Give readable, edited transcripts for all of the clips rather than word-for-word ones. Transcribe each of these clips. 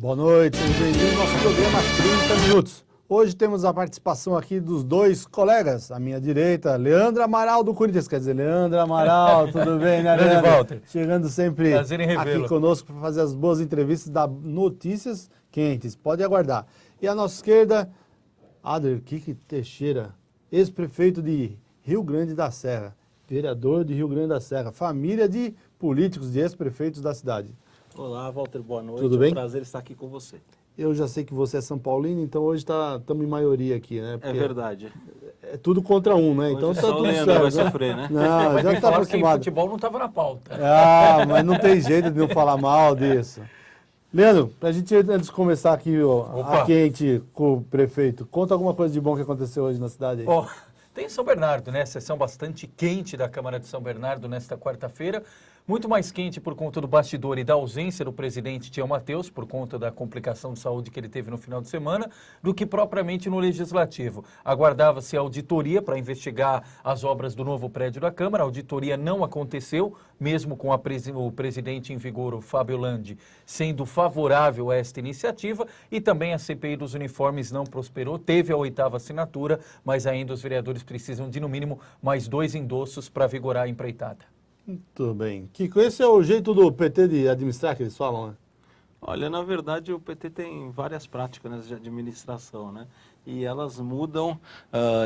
Boa noite, bem-vindo ao nosso programa 30 Minutos. Hoje temos a participação aqui dos dois colegas, à minha direita, Leandro Amaral do Corinthians, quer dizer, Leandro Amaral, tudo bem, né, Leandro? Walter. Chegando sempre aqui conosco para fazer as boas entrevistas, dar notícias quentes, pode aguardar. E à nossa esquerda, Adler Kiki Teixeira, ex-prefeito de Rio Grande da Serra, vereador de Rio Grande da Serra, família de políticos, de ex-prefeitos da cidade. Olá, Walter, boa noite. Tudo bem? É um prazer estar aqui com você. Eu já sei que você é São Paulino, então hoje estamos em maioria aqui, né? É verdade. É tudo contra um, né? Hoje então tá só tudo o Leandro certo. vai sofrer, né? Não, mas já me está falaram que acostumado. futebol não estava na pauta. Ah, mas não tem jeito de não falar mal disso. Leandro, pra gente, antes de começar aqui a quente com o prefeito, conta alguma coisa de bom que aconteceu hoje na cidade aí. Bom, tem São Bernardo, né? Sessão bastante quente da Câmara de São Bernardo nesta quarta-feira. Muito mais quente por conta do bastidor e da ausência do presidente Tião Mateus, por conta da complicação de saúde que ele teve no final de semana, do que propriamente no Legislativo. Aguardava-se a auditoria para investigar as obras do novo prédio da Câmara. A auditoria não aconteceu, mesmo com o presidente em vigor, o Fábio Landi, sendo favorável a esta iniciativa. E também a CPI dos uniformes não prosperou, teve a 8ª assinatura, mas ainda os vereadores precisam de, no mínimo, mais 2 endossos para vigorar a empreitada. Muito bem. Kiko, esse é o jeito do PT de administrar que eles falam, né? Olha, na verdade o PT tem várias práticas de administração, né? E elas mudam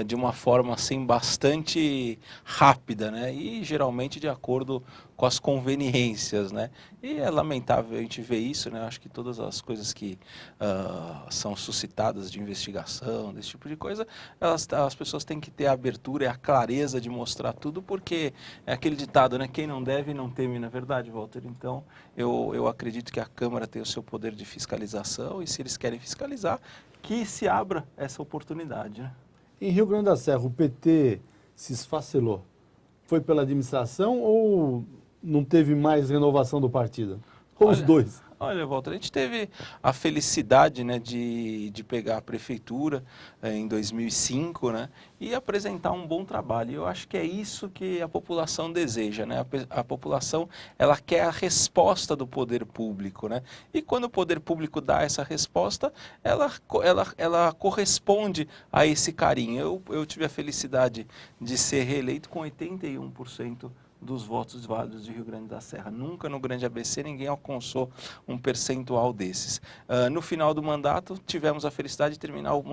de uma forma assim bastante rápida, né? E geralmente de acordo com as conveniências, né? E é lamentável a gente ver isso, né? Acho que todas as coisas que são suscitadas de investigação, desse tipo de coisa, as pessoas têm que ter a abertura e a clareza de mostrar tudo, porque é aquele ditado, né? Quem não deve não teme, na verdade, Walter. Então, eu acredito que a Câmara tem o seu poder de fiscalização e se eles querem fiscalizar, que se abra essa oportunidade, né? Em Rio Grande da Serra, o PT se esfacelou. Foi pela administração ou não teve mais renovação do partido? Ou os dois? Olha, Walter, a gente teve a felicidade, né, de pegar a prefeitura em 2005, né, e apresentar um bom trabalho. E eu acho que é isso que a população deseja, né? A população, ela quer a resposta do poder público, né? E quando o poder público dá essa resposta, ela corresponde a esse carinho. Eu tive a felicidade de ser reeleito com 81% dos votos válidos de Rio Grande da Serra. Nunca no Grande ABC ninguém alcançou um percentual desses. No final do mandato, tivemos a felicidade de terminar o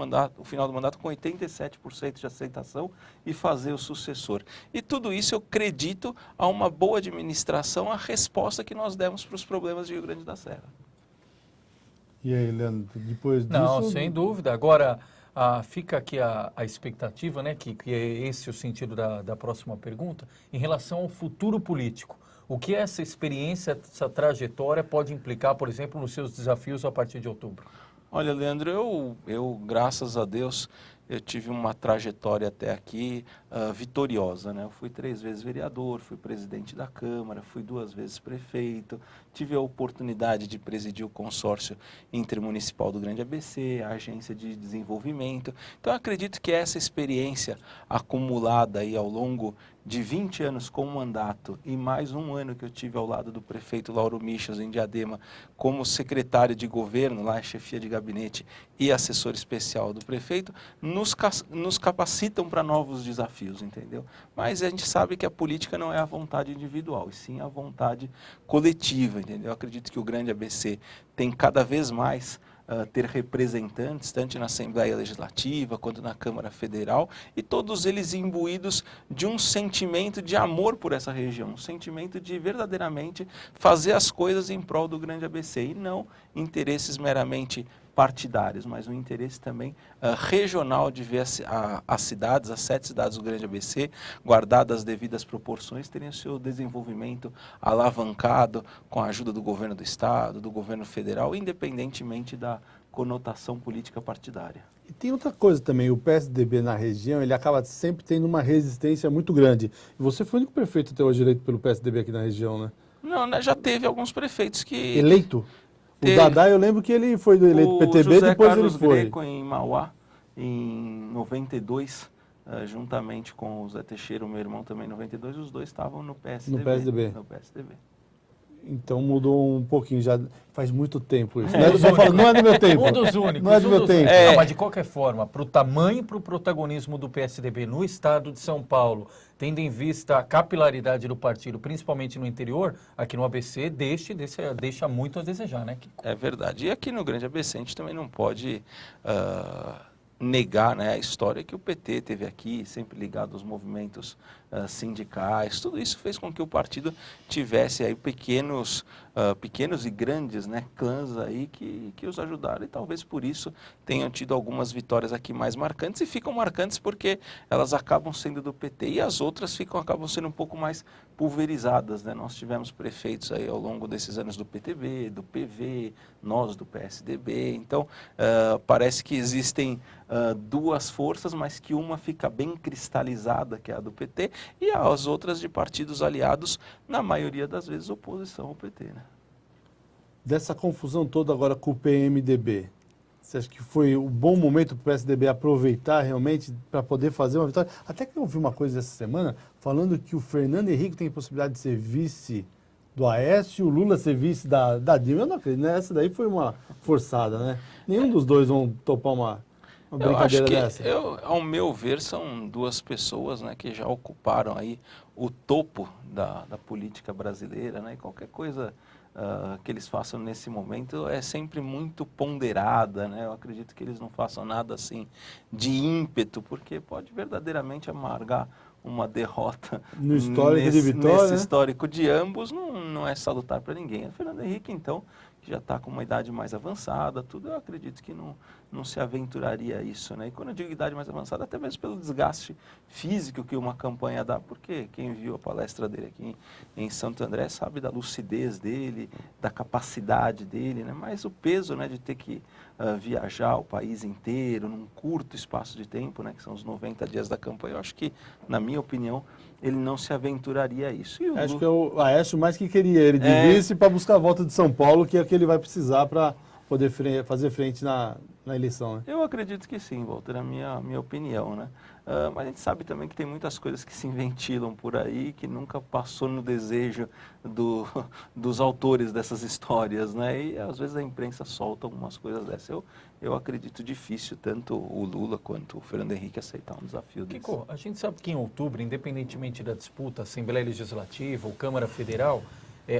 final do mandato com 87% de aceitação e fazer o sucessor. E tudo isso eu acredito a uma boa administração, a resposta que nós demos para os problemas de Rio Grande da Serra. E aí, Leandro, depois disso... Não, sem dúvida. Agora, fica aqui a expectativa, né, que é esse o sentido da próxima pergunta, em relação ao futuro político. O que essa experiência, essa trajetória pode implicar, por exemplo, nos seus desafios a partir de outubro? Olha, Leandro, eu graças a Deus, eu tive uma trajetória até aqui vitoriosa, né? Eu fui 3 vezes vereador, fui presidente da Câmara, fui 2 vezes prefeito, tive a oportunidade de presidir o consórcio intermunicipal do Grande ABC, a agência de desenvolvimento. Então, eu acredito que essa experiência acumulada aí ao longo de 20 anos com mandato e mais um ano que eu tive ao lado do prefeito Lauro Michels em Diadema como secretário de governo, lá chefia de gabinete e assessor especial do prefeito, nos capacitam para novos desafios, entendeu? Mas a gente sabe que a política não é a vontade individual, e sim a vontade coletiva, entendeu? Eu acredito que o Grande ABC tem cada vez mais ter representantes, tanto na Assembleia Legislativa quanto na Câmara Federal, e todos eles imbuídos de um sentimento de amor por essa região, um sentimento de verdadeiramente fazer as coisas em prol do Grande ABC, e não interesses meramente partidários, mas um interesse também regional de ver as cidades, as 7 cidades do Grande ABC, guardadas as devidas proporções, terem o seu desenvolvimento alavancado com a ajuda do governo do Estado, do governo federal, independentemente da conotação política partidária. E tem outra coisa também, o PSDB na região, ele acaba sempre tendo uma resistência muito grande. E você foi o único prefeito até hoje eleito pelo PSDB aqui na região, né? Não, né, já teve alguns prefeitos que... Eleito? O Dadá, eu lembro que ele foi eleito do PTB, José depois Carlos ele foi. Greco, em Mauá, em 92, juntamente com o Zé Teixeira, o meu irmão também em 92, os dois estavam no PSDB. No PSDB. No PSDB. Então mudou um pouquinho, já faz muito tempo isso. Não é do meu tempo. Um dos únicos. Não é do meu tempo. Não, mas de qualquer forma, para o tamanho e para o protagonismo do PSDB no estado de São Paulo, tendo em vista a capilaridade do partido, principalmente no interior, aqui no ABC, deixa muito a desejar, né, Kiko? É verdade. E aqui no Grande ABC a gente também não pode negar, né, a história que o PT teve aqui, sempre ligado aos movimentos sindicais. Tudo isso fez com que o partido tivesse aí pequenos e grandes, né, clãs aí que os ajudaram, e talvez por isso tenham tido algumas vitórias aqui mais marcantes, e ficam marcantes porque elas acabam sendo do PT, e as outras acabam sendo um pouco mais pulverizadas, né? Nós tivemos prefeitos aí ao longo desses anos do PTB, do PV, nós do PSDB, então parece que existem duas forças, mas que uma fica bem cristalizada, que é a do PT, e as outras de partidos aliados, na maioria das vezes oposição ao PT, né? Dessa confusão toda agora com o PMDB, você acha que foi um bom momento para o PSDB aproveitar realmente para poder fazer uma vitória? Até que eu ouvi uma coisa essa semana falando que o Fernando Henrique tem possibilidade de ser vice do Aécio e o Lula ser vice da Dilma. Eu não acredito, né? Essa daí foi uma forçada, né? Nenhum dos dois vão topar uma brincadeira dessa. Ao meu ver, são duas pessoas, né, que já ocuparam aí o topo da política brasileira, né? E qualquer coisa que eles façam nesse momento é sempre muito ponderada, né? Eu acredito que eles não façam nada assim de ímpeto, porque pode verdadeiramente amargar uma derrota no histórico de vitória, nesse né? histórico de ambos, não é salutar para ninguém. O Fernando Henrique, então, que já está com uma idade mais avançada, tudo, eu acredito que não se aventuraria a isso, né? E quando eu digo idade mais avançada, até mesmo pelo desgaste físico que uma campanha dá, porque quem viu a palestra dele aqui em Santo André sabe da lucidez dele, da capacidade dele, né? Mas o peso, né, de ter que viajar o país inteiro num curto espaço de tempo, né, que são os 90 dias da campanha, eu acho que, na minha opinião, ele não se aventuraria a isso. E acho que é o Aécio mais que queria ele de vice para buscar a volta de São Paulo, que é o que ele vai precisar para poder fazer frente na eleição, né? Eu acredito que sim, Walter, é a minha opinião, né? Mas a gente sabe também que tem muitas coisas que se ventilam por aí, que nunca passou no desejo dos autores dessas histórias, né? E às vezes a imprensa solta algumas coisas dessas. Eu acredito difícil tanto o Lula quanto o Fernando Henrique aceitar um desafio desse. Kiko, a gente sabe que em outubro, independentemente da disputa, Assembleia Legislativa ou Câmara Federal,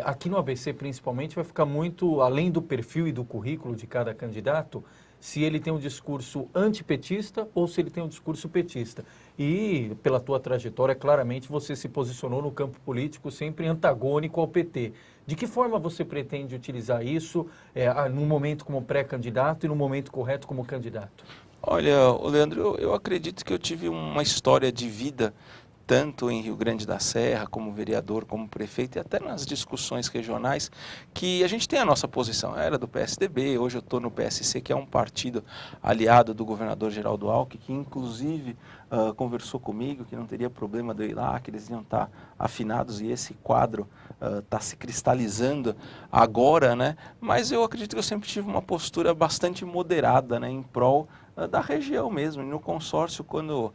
aqui no ABC principalmente vai ficar muito, além do perfil e do currículo de cada candidato, se ele tem um discurso antipetista ou se ele tem um discurso petista. E, pela tua trajetória, claramente você se posicionou no campo político sempre antagônico ao PT. De que forma você pretende utilizar isso num momento como pré-candidato e no momento correto como candidato? Olha, Leandro, eu acredito que eu tive uma história de vida tanto em Rio Grande da Serra, como vereador, como prefeito, e até nas discussões regionais, que a gente tem a nossa posição. Eu era do PSDB, hoje eu estou no PSC, que é um partido aliado do governador Geraldo Alckmin, que inclusive conversou comigo, que não teria problema de eu ir lá, que eles iam estar afinados, e esse quadro está se cristalizando agora, né? Mas eu acredito que eu sempre tive uma postura bastante moderada, né, em prol da região mesmo. E no consórcio, quando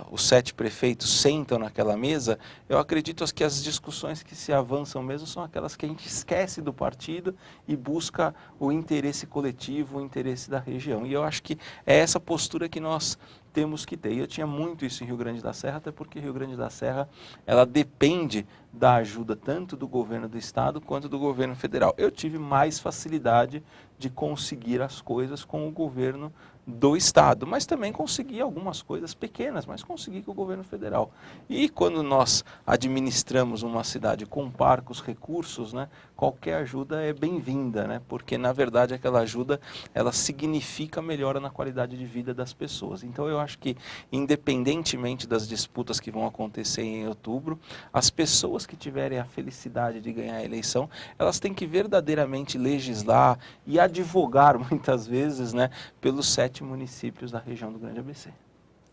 os 7 prefeitos sentam naquela mesa, eu acredito que as discussões que se avançam mesmo são aquelas que a gente esquece do partido e busca o interesse coletivo, o interesse da região. E eu acho que é essa postura que nós temos que ter. E eu tinha muito isso em Rio Grande da Serra, até porque Rio Grande da Serra, ela depende da ajuda tanto do governo do estado quanto do governo federal. Eu tive mais facilidade de conseguir as coisas com o governo do estado, mas também consegui algumas coisas pequenas, mas consegui com o governo federal. E quando nós administramos uma cidade com parcos recursos, né, qualquer ajuda é bem-vinda, né, porque na verdade aquela ajuda, ela significa melhora na qualidade de vida das pessoas. Então eu acho que, independentemente das disputas que vão acontecer em outubro, as pessoas que tiverem a felicidade de ganhar a eleição, elas têm que verdadeiramente legislar e advogar muitas vezes, né, pelos 7 municípios da região do Grande ABC.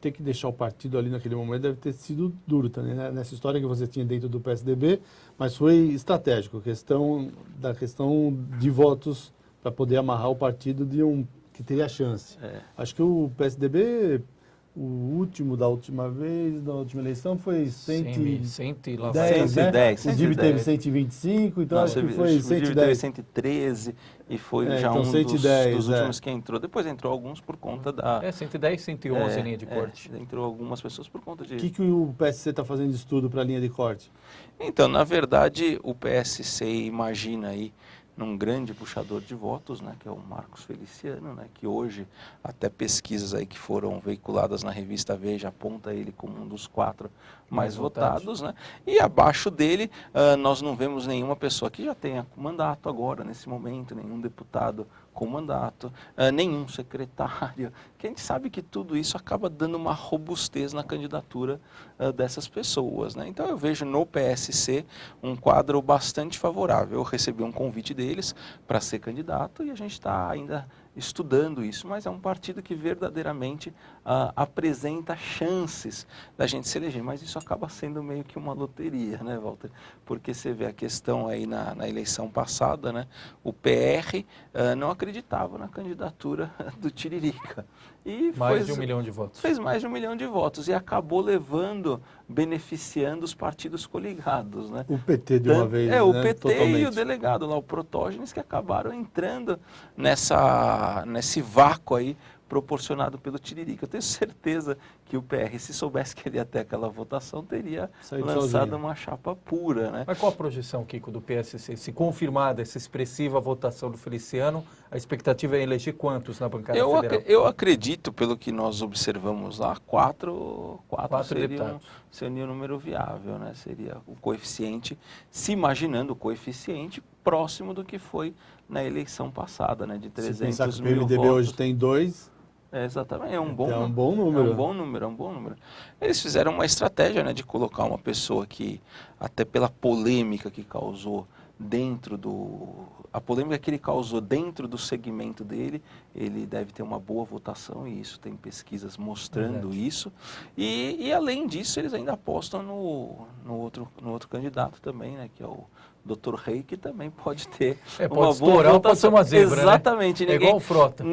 Ter que deixar o partido ali naquele momento deve ter sido duro também, né? Nessa história que você tinha dentro do PSDB, mas foi estratégico, questão de votos para poder amarrar o partido que teria chance. Acho que o PSDB, O último da última vez, da última eleição, foi 110, né? 110. O DIB teve 125, então acho que foi O DIB teve 110. 113 e foi já então um 110, dos últimos que entrou. Depois entrou alguns por conta da... 110, 111 linha de corte. Entrou algumas pessoas por conta de... O que o PSC está fazendo de estudo para a linha de corte? Então, na verdade, o PSC imagina aí num grande puxador de votos, né, que é o Marcos Feliciano, né, que hoje até pesquisas aí que foram veiculadas na revista Veja aponta ele como um dos 4 mais votados, né, e abaixo dele nós não vemos nenhuma pessoa que já tenha mandato agora, nesse momento, nenhum deputado com mandato, nenhum secretário, que a gente sabe que tudo isso acaba dando uma robustez na candidatura dessas pessoas, né? Então eu vejo no PSC um quadro bastante favorável. Eu recebi um convite deles para ser candidato e a gente está ainda estudando isso, mas é um partido que verdadeiramente apresenta chances da gente se eleger, mas isso acaba sendo meio que uma loteria, né, Walter? Porque você vê a questão aí na eleição passada, né, o PR não acreditava na candidatura do Tiririca. E mais de 1 milhão de votos. Fez mais de 1 milhão de votos e acabou beneficiando os partidos coligados, né? O PT de uma vez, o né? PT Totalmente. E o delegado lá, o Protógenes, que acabaram entrando nesse vácuo aí proporcionado pelo Tiririca. Eu tenho certeza que o PR, se soubesse que ele ia ter aquela votação, teria lançado uma chapa pura, né? Mas qual a projeção, Kiko, do PSC? Se confirmada essa expressiva votação do Feliciano, a expectativa é eleger quantos na bancada federal? Eu acredito, pelo que nós observamos lá, 4 seria um número viável, né? Seria o coeficiente, se imaginando o coeficiente próximo do que foi na eleição passada, né? De 300 mil votos. Se pensar que o PMDB hoje tem 2... exatamente, é um bom número. Eles fizeram uma estratégia, né, de colocar uma pessoa que, até pela polêmica que causou a polêmica que ele causou dentro do segmento dele, ele deve ter uma boa votação, e isso tem pesquisas mostrando isso. E além disso, eles ainda apostam no outro candidato também, né, que é o Dr. Rei, que também pode ter uma boa votação. Pode ser uma zebra, exatamente. Né? É igual o Frota.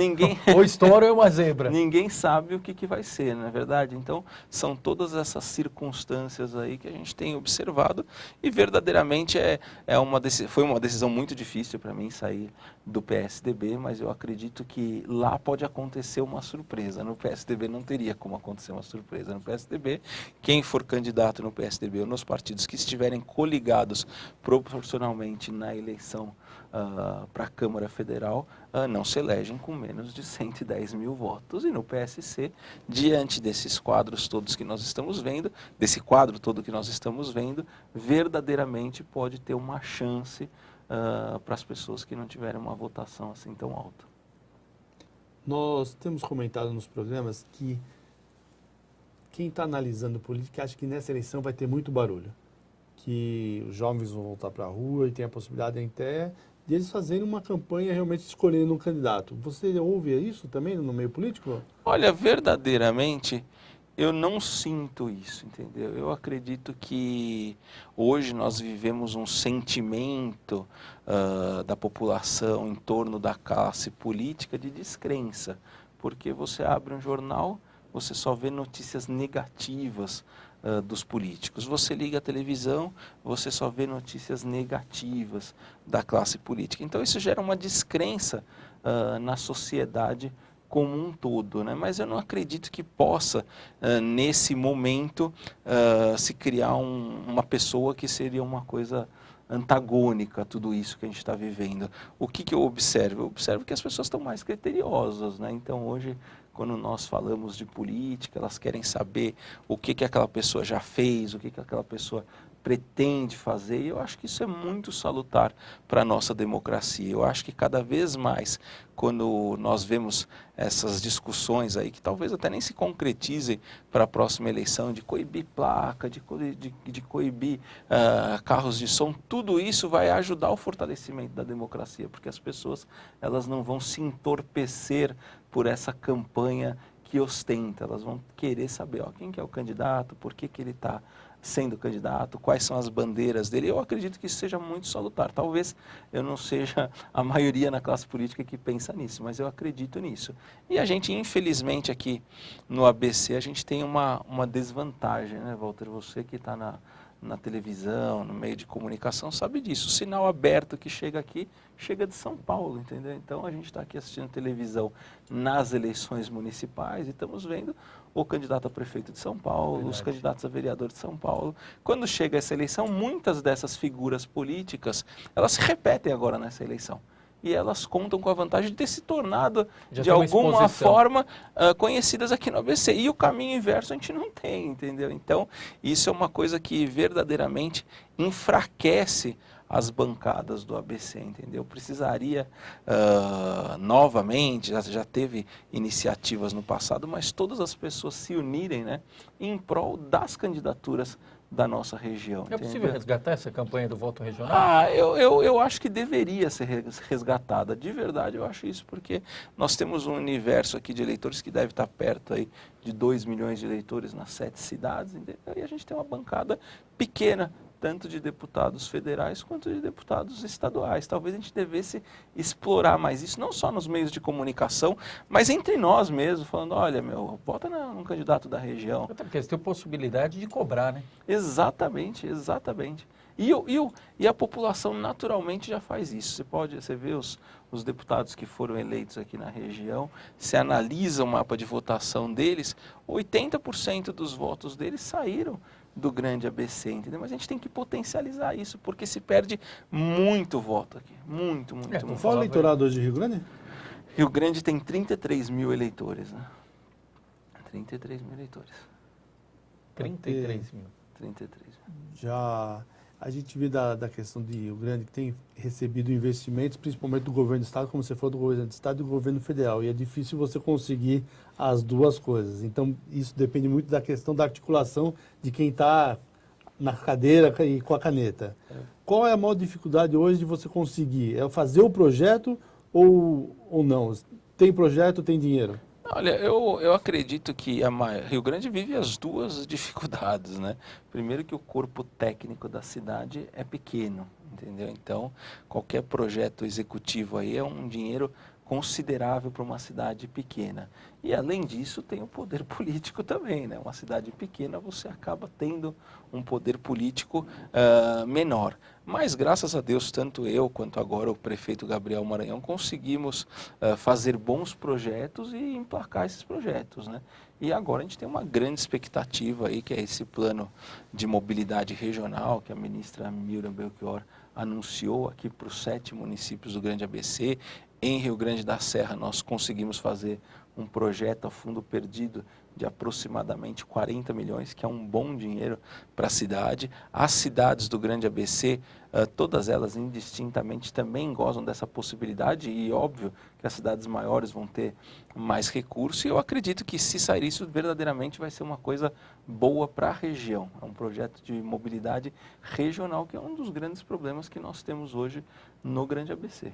Ou estoura ou é uma zebra. Ninguém sabe o que vai ser, não é verdade? Então, são todas essas circunstâncias aí que a gente tem observado, e verdadeiramente foi uma decisão muito difícil para mim sair do PSDB, mas eu acredito que lá pode acontecer uma surpresa. No PSDB não teria como acontecer uma surpresa. No PSDB, quem for candidato no PSDB ou nos partidos que estiverem coligados proporcionalmente na eleição para a Câmara Federal, não se elegem com menos de 110 mil votos. E no PSC, diante desses quadros todos que nós estamos vendo, desse quadro todo que nós estamos vendo, verdadeiramente pode ter uma chance para as pessoas que não tiverem uma votação assim tão alta. Nós temos comentado nos programas que quem está analisando política acha que nessa eleição vai ter muito barulho, que os jovens vão voltar para a rua e tem a possibilidade até de eles fazerem uma campanha realmente escolhendo um candidato. Você ouve isso também no meio político? Olha, verdadeiramente, eu não sinto isso, entendeu? Eu acredito que hoje nós vivemos um sentimento da população em torno da classe política de descrença, porque você abre um jornal, você só vê notícias negativas dos políticos. Você liga a televisão, você só vê notícias negativas da classe política. Então isso gera uma descrença na sociedade como um todo, né? Mas eu não acredito que possa, nesse momento, se criar uma pessoa que seria uma coisa antagônica a tudo isso que a gente está vivendo. O que eu observo? Eu observo que as pessoas estão mais criteriosas, né? Então hoje, quando nós falamos de política, elas querem saber o que aquela pessoa já fez, o que aquela pessoa pretende fazer, e eu acho que isso é muito salutar para a nossa democracia. Eu acho que cada vez mais, quando nós vemos essas discussões aí, que talvez até nem se concretizem para a próxima eleição, de coibir placa, de coibir carros de som, tudo isso vai ajudar o fortalecimento da democracia, porque as pessoas elas não vão se entorpecer por essa campanha que ostenta, elas vão querer saber quem que é o candidato, por que ele está sendo candidato, quais são as bandeiras dele. Eu acredito que isso seja muito salutar. Talvez eu não seja a maioria na classe política que pensa nisso, mas eu acredito nisso. E a gente, infelizmente, aqui no ABC, a gente tem uma desvantagem, né, Walter? Você que está na televisão, no meio de comunicação, sabe disso. O sinal aberto que chega aqui, chega de São Paulo, entendeu? Então, a gente está aqui assistindo televisão nas eleições municipais e estamos vendo o candidato a prefeito de São Paulo, Verdade. os candidatos a vereador de São Paulo. Quando chega essa eleição, muitas dessas figuras políticas, elas se repetem agora nessa eleição. E elas contam com a vantagem de ter se tornado, Já de tem uma alguma exposição. forma, conhecidas aqui no ABC. E o caminho inverso a gente não tem, entendeu? Então, isso é uma coisa que verdadeiramente enfraquece as bancadas do ABC, entendeu? Precisaria novamente, já teve iniciativas no passado, mas todas as pessoas se unirem, né, em prol das candidaturas da nossa região. É possível entendeu? resgatar essa campanha do voto regional? Eu acho que deveria ser resgatada. De verdade, eu acho isso, porque nós temos um universo aqui de eleitores que deve estar perto aí de 2 milhões de eleitores nas 7 cidades, entendeu? E a gente tem uma bancada pequena, tanto de deputados federais quanto de deputados estaduais. Talvez a gente devesse explorar mais isso, não só nos meios de comunicação, mas entre nós mesmos, falando, olha, vota num candidato da região. Até porque eles têm possibilidade de cobrar, né? Exatamente, exatamente. E a população naturalmente já faz isso. Você vê os deputados que foram eleitos aqui na região, se analisa o mapa de votação deles, 80% dos votos deles saíram do grande ABC, entendeu? Mas a gente tem que potencializar isso, porque se perde muito voto aqui. Muito. Qual é o eleitorado hoje de Rio Grande? Rio Grande tem 33 mil eleitores, né? 33 mil eleitores. 33 mil. 33 mil. Já a gente vê da questão de Rio Grande que tem recebido investimentos, principalmente do governo do estado, como você falou, do governo do estado e do governo federal. E é difícil você conseguir as duas coisas. Então, isso depende muito da questão da articulação de quem está na cadeira e com a caneta. Qual é a maior dificuldade hoje de você conseguir? É fazer o projeto ou não? Tem projeto, tem dinheiro? Olha, eu acredito que Rio Grande vive as duas dificuldades, né? Primeiro que o corpo técnico da cidade é pequeno, entendeu? Então, qualquer projeto executivo aí é um dinheiro considerável para uma cidade pequena. E além disso, tem o poder político também, né? Uma cidade pequena, você acaba tendo um poder político menor. Mas, graças a Deus, tanto eu quanto agora o prefeito Gabriel Maranhão conseguimos fazer bons projetos e emplacar esses projetos, né? E agora a gente tem uma grande expectativa aí, que é esse plano de mobilidade regional que a ministra Miriam Belchior anunciou aqui para os 7 municípios do Grande ABC. Em Rio Grande da Serra, nós conseguimos fazer um projeto a fundo perdido de aproximadamente 40 milhões, que é um bom dinheiro para a cidade. As cidades do Grande ABC, todas elas indistintamente também gozam dessa possibilidade e óbvio que as cidades maiores vão ter mais recursos e eu acredito que se sair isso verdadeiramente vai ser uma coisa boa para a região. É um projeto de mobilidade regional que é um dos grandes problemas que nós temos hoje no Grande ABC.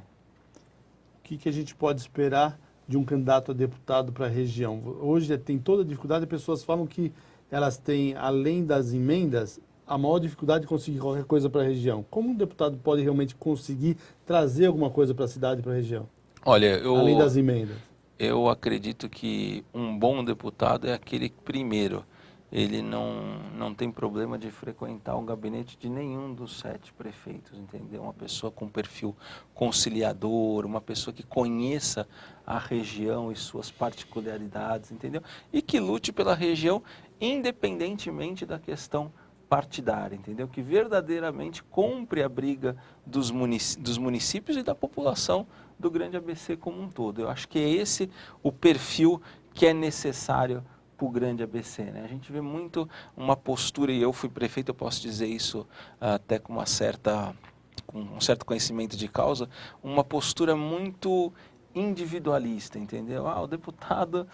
O que a gente pode esperar de um candidato a deputado para a região? Hoje tem toda a dificuldade, as pessoas falam que elas têm, além das emendas, a maior dificuldade de conseguir qualquer coisa para a região. Como um deputado pode realmente conseguir trazer alguma coisa para a cidade, para a região? Olha, além das emendas. Eu acredito que um bom deputado é aquele que, primeiro, ele não tem problema de frequentar o gabinete de nenhum dos 7 prefeitos, entendeu? Uma pessoa com perfil conciliador, uma pessoa que conheça a região e suas particularidades, entendeu? E que lute pela região independentemente da questão partidária, entendeu? Que verdadeiramente compre a briga dos municípios e da população do Grande ABC como um todo. Eu acho que é esse o perfil que é necessário para o Grande ABC, né? A gente vê muito uma postura, e eu fui prefeito, eu posso dizer isso até com um certo conhecimento de causa, uma postura muito individualista, entendeu? O deputado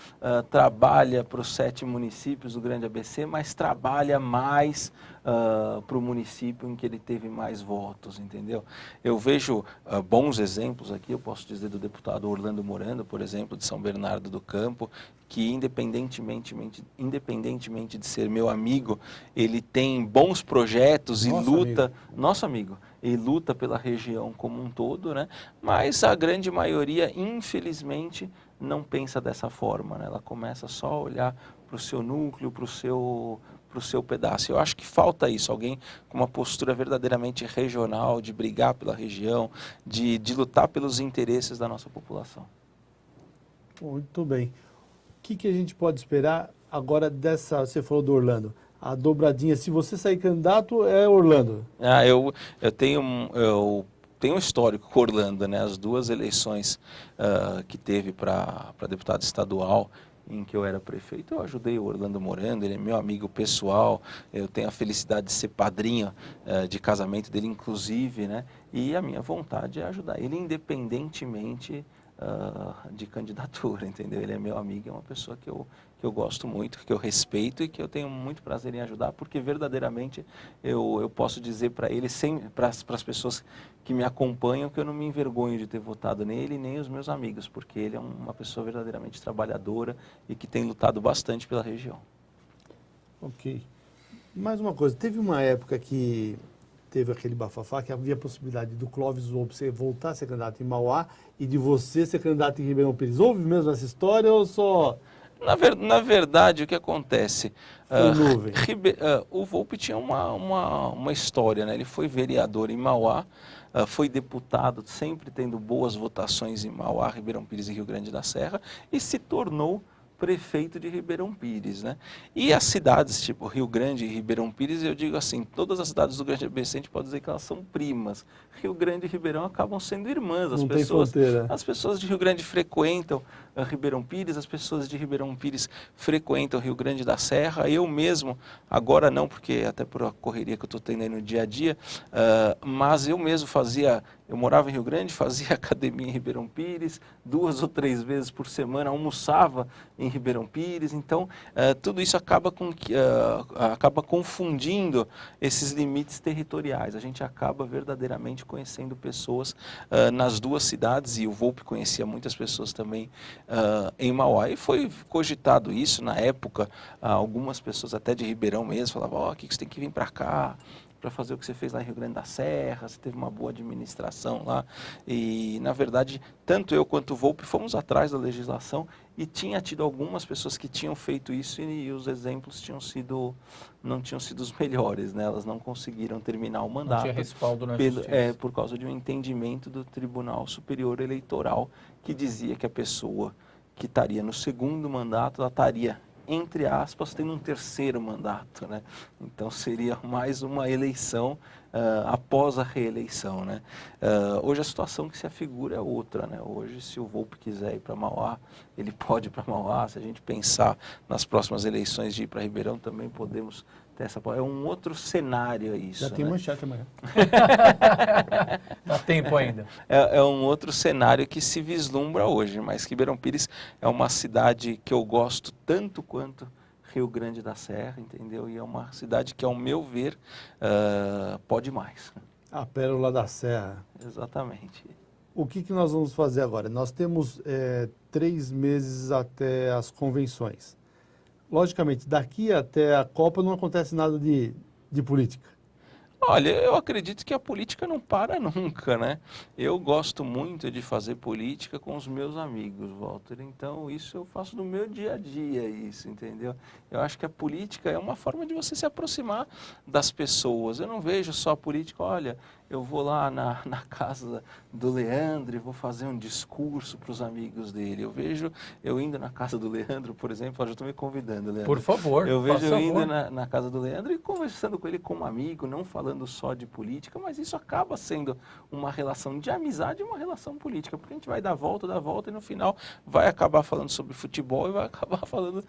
trabalha para os 7 municípios do Grande ABC, mas trabalha mais para o município em que ele teve mais votos, entendeu? Eu vejo bons exemplos aqui, eu posso dizer do deputado Orlando Morando, por exemplo, de São Bernardo do Campo, que independentemente de ser meu amigo, ele tem bons projetos e luta, nosso amigo, e luta pela região como um todo, né? Mas a grande maioria, infelizmente, não pensa dessa forma, né? Ela começa só a olhar para o seu núcleo, para o seu pedaço. Eu acho que falta isso, alguém com uma postura verdadeiramente regional, de brigar pela região, de lutar pelos interesses da nossa população. Muito bem. O que a gente pode esperar agora dessa, você falou do Orlando, a dobradinha, se você sair candidato, é Orlando? Eu tenho um histórico com Orlando, né? As 2 eleições que teve para deputado estadual, em que eu era prefeito, eu ajudei o Orlando Morando, ele é meu amigo pessoal, eu tenho a felicidade de ser padrinho de casamento dele, inclusive, né? E a minha vontade é ajudar ele, independentemente de candidatura, entendeu? Ele é meu amigo, é uma pessoa que eu gosto muito, que eu respeito e que eu tenho muito prazer em ajudar, porque verdadeiramente eu posso dizer para ele, para as pessoas que me acompanham, que eu não me envergonho de ter votado nele, nem os meus amigos, porque ele é uma pessoa verdadeiramente trabalhadora e que tem lutado bastante pela região. Ok. Mais uma coisa, teve uma época que teve aquele bafafá, que havia a possibilidade do Clóvis Volpe voltar a ser candidato em Mauá e de você ser candidato em Ribeirão Pires. Houve mesmo essa história ou só... Na verdade, o que acontece? Foi nuvem. O Volpe tinha uma história, né? Ele foi vereador em Mauá, foi deputado, sempre tendo boas votações em Mauá, Ribeirão Pires e Rio Grande da Serra, e se tornou prefeito de Ribeirão Pires, né? E as cidades, tipo Rio Grande e Ribeirão Pires, eu digo assim, todas as cidades do Grande ABC, a gente pode dizer que elas são primas. Rio Grande e Ribeirão acabam sendo irmãs. Não tem fronteira. As pessoas de Rio Grande frequentam Ribeirão Pires, as pessoas de Ribeirão Pires frequentam Rio Grande da Serra. Eu mesmo, agora não, porque até por a correria que eu estou tendo aí no dia a dia, mas eu mesmo eu morava em Rio Grande, fazia academia em Ribeirão Pires, 2 ou 3 vezes por semana, almoçava em Ribeirão Pires, então tudo isso acaba confundindo esses limites territoriais. A gente acaba verdadeiramente conhecendo pessoas nas 2 cidades, e o Volpe conhecia muitas pessoas também em Mauá, e foi cogitado isso na época, algumas pessoas até de Ribeirão mesmo falavam, que você tem que vir para cá, para fazer o que você fez lá em Rio Grande da Serra, você teve uma boa administração lá, e na verdade, tanto eu quanto o Volpe fomos atrás da legislação, e tinha tido algumas pessoas que tinham feito isso, e os exemplos não tinham sido os melhores, né? Elas não conseguiram terminar o mandato. Não tinha respaldo na justiça. Por causa de um entendimento do Tribunal Superior Eleitoral, que dizia que a pessoa que estaria no 2º mandato, ela estaria, entre aspas, tendo um 3º mandato, né? Então seria mais uma eleição após a reeleição, né? Hoje a situação que se afigura é outra, né? Hoje, se o Volpe quiser ir para Mauá, ele pode ir para Mauá. Se a gente pensar nas próximas eleições de ir para Ribeirão, também podemos ter essa... É um outro cenário isso. Já tem manchete amanhã. Dá tempo ainda. É um outro cenário que se vislumbra hoje, mas Ribeirão Pires é uma cidade que eu gosto tanto quanto Rio Grande da Serra, entendeu? E é uma cidade que, ao meu ver, pode mais. A Pérola da Serra. Exatamente. O que nós vamos fazer agora? Nós temos 3 meses até as convenções. Logicamente, daqui até a Copa não acontece nada de política. Olha, eu acredito que a política não para nunca, né? Eu gosto muito de fazer política com os meus amigos, Walter. Então, isso eu faço no meu dia a dia, isso, entendeu? Eu acho que a política é uma forma de você se aproximar das pessoas. Eu não vejo só a política, olha, eu vou lá na casa do Leandro e vou fazer um discurso para os amigos dele. Eu indo na casa do Leandro, por exemplo, eu já estou me convidando, Leandro. Por favor, Eu vejo faça eu indo favor. na casa do Leandro e conversando com ele como amigo, não falando falando só de política, mas isso acaba sendo uma relação de amizade e uma relação política, porque a gente vai dar volta e no final vai acabar falando sobre futebol e vai acabar falando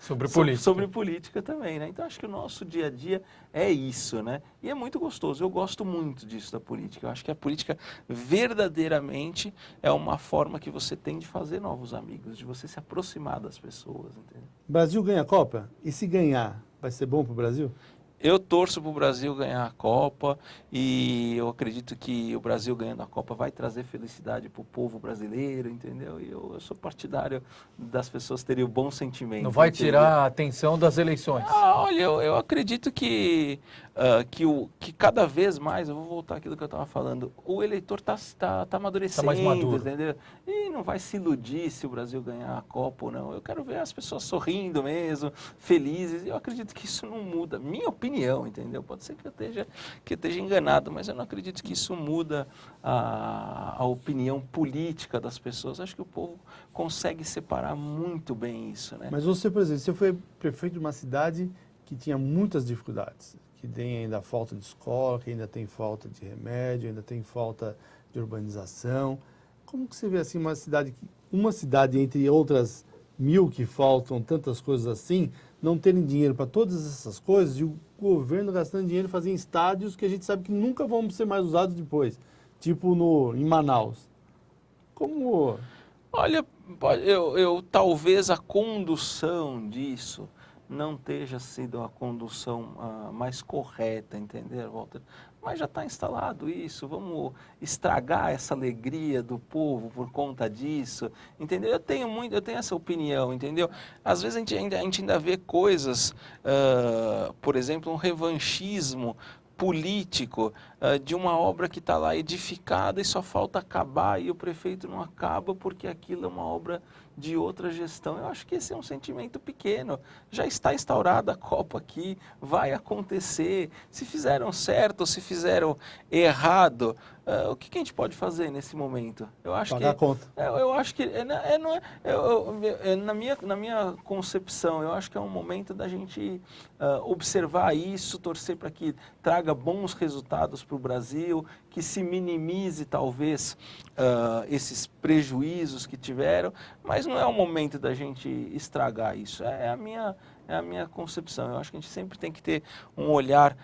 sobre política também, né? Então acho que o nosso dia a dia é isso, né? E é muito gostoso, eu gosto muito disso da política, eu acho que a política verdadeiramente é uma forma que você tem de fazer novos amigos, de você se aproximar das pessoas, entendeu? Brasil ganha a Copa? E se ganhar, vai ser bom para o Brasil? Eu torço para o Brasil ganhar a Copa e eu acredito que o Brasil ganhando a Copa vai trazer felicidade para o povo brasileiro, entendeu? E eu sou partidário das pessoas terem o bom sentimento. Não vai tirar a atenção das eleições. Olha, eu acredito que cada vez mais, eu vou voltar àquilo que eu estava falando, o eleitor tá amadurecendo, mais maduro, entendeu? E não vai se iludir se o Brasil ganhar a Copa ou não. Eu quero ver as pessoas sorrindo mesmo, felizes, e eu acredito que isso não muda. Minha opinião, entendeu? Pode ser que eu esteja enganado, mas eu não acredito que isso muda a opinião política das pessoas. Acho que o povo consegue separar muito bem isso, né? Mas você, por exemplo, você foi prefeito de uma cidade que tinha muitas dificuldades, que tem ainda falta de escola, que ainda tem falta de remédio, ainda tem falta de urbanização. Como que você vê assim uma cidade entre outras 1000 que faltam tantas coisas assim, não terem dinheiro para todas essas coisas e o governo gastando dinheiro fazendo estádios que a gente sabe que nunca vão ser mais usados depois, tipo em Manaus. Como... Olha, eu talvez a condução disso não esteja sido a condução mais correta, entendeu, Walter? Mas já está instalado isso, vamos estragar essa alegria do povo por conta disso, entendeu? Eu tenho essa opinião, entendeu? Às vezes a gente ainda vê coisas, por exemplo, um revanchismo político de uma obra que está lá edificada e só falta acabar e o prefeito não acaba porque aquilo é uma obra de outra gestão. Eu acho que esse é um sentimento pequeno. Já está instaurada a Copa aqui, vai acontecer. Se fizeram certo ou se fizeram errado, o que a gente pode fazer nesse momento? Eu acho pagar a conta. Eu acho que na minha concepção, eu acho que é um momento da gente observar isso, torcer para que traga bons resultados para o Brasil, que se minimize talvez esses prejuízos que tiveram, mas não é o momento da gente estragar isso. É a minha concepção. Eu acho que a gente sempre tem que ter um olhar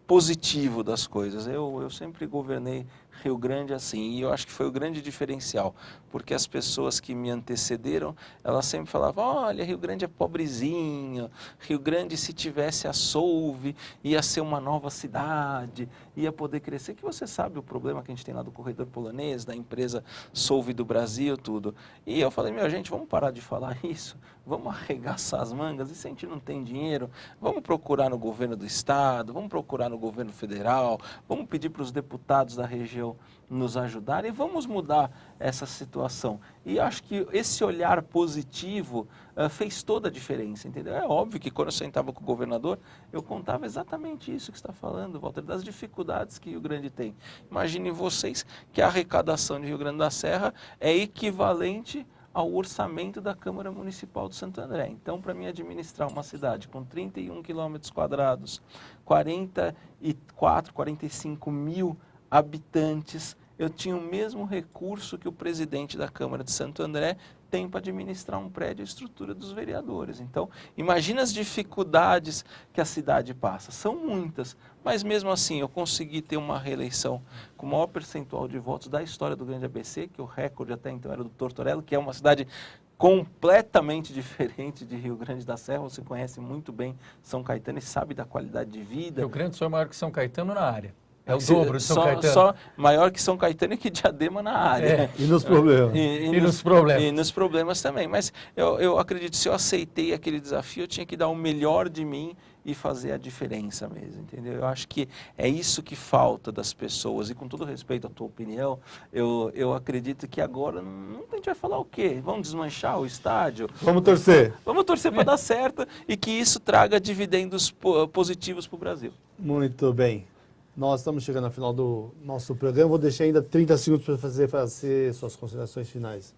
positivo das coisas. Eu sempre governei Rio Grande assim, e eu acho que foi o grande diferencial, porque as pessoas que me antecederam, elas sempre falavam, olha, Rio Grande é pobrezinho, Rio Grande se tivesse a Solve, ia ser uma nova cidade, ia poder crescer, que você sabe o problema que a gente tem lá do corredor polonês, da empresa Solve do Brasil, tudo. E eu falei, gente, vamos parar de falar isso, vamos arregaçar as mangas, e se a gente não tem dinheiro, vamos procurar no governo do estado, vamos procurar no governo federal, vamos pedir para os deputados da região nos ajudarem e vamos mudar essa situação. E acho que esse olhar positivo fez toda a diferença, entendeu? É óbvio que quando eu sentava com o governador, eu contava exatamente isso que você está falando, Walter, das dificuldades que Rio Grande tem. Imaginem vocês que a arrecadação de Rio Grande da Serra é equivalente ao orçamento da Câmara Municipal de Santo André. Então, para mim administrar uma cidade com 31 quilômetros quadrados, 45 mil habitantes, eu tinha o mesmo recurso que o presidente da Câmara de Santo André tem para administrar um prédio e a estrutura dos vereadores. Então, imagina as dificuldades que a cidade passa. São muitas, mas mesmo assim eu consegui ter uma reeleição com o maior percentual de votos da história do Grande ABC, que o recorde até então era do Tortorella, que é uma cidade completamente diferente de Rio Grande da Serra. Você conhece muito bem São Caetano e sabe da qualidade de vida. Rio Grande só é maior que São Caetano na área. É o dobro de São Caetano. Só maior que São Caetano e que Diadema na área. E nos problemas. E nos problemas. E nos problemas também. Mas eu acredito, se eu aceitei aquele desafio, eu tinha que dar o melhor de mim e fazer a diferença mesmo, entendeu? Eu acho que é isso que falta das pessoas. E com todo respeito à tua opinião, eu acredito que agora a gente vai falar o quê? Vamos desmanchar o estádio? Vamos torcer. Vamos torcer para dar certo e que isso traga dividendos positivos para o Brasil. Muito bem. Nós estamos chegando ao final do nosso programa. Vou deixar ainda 30 segundos para fazer suas considerações finais.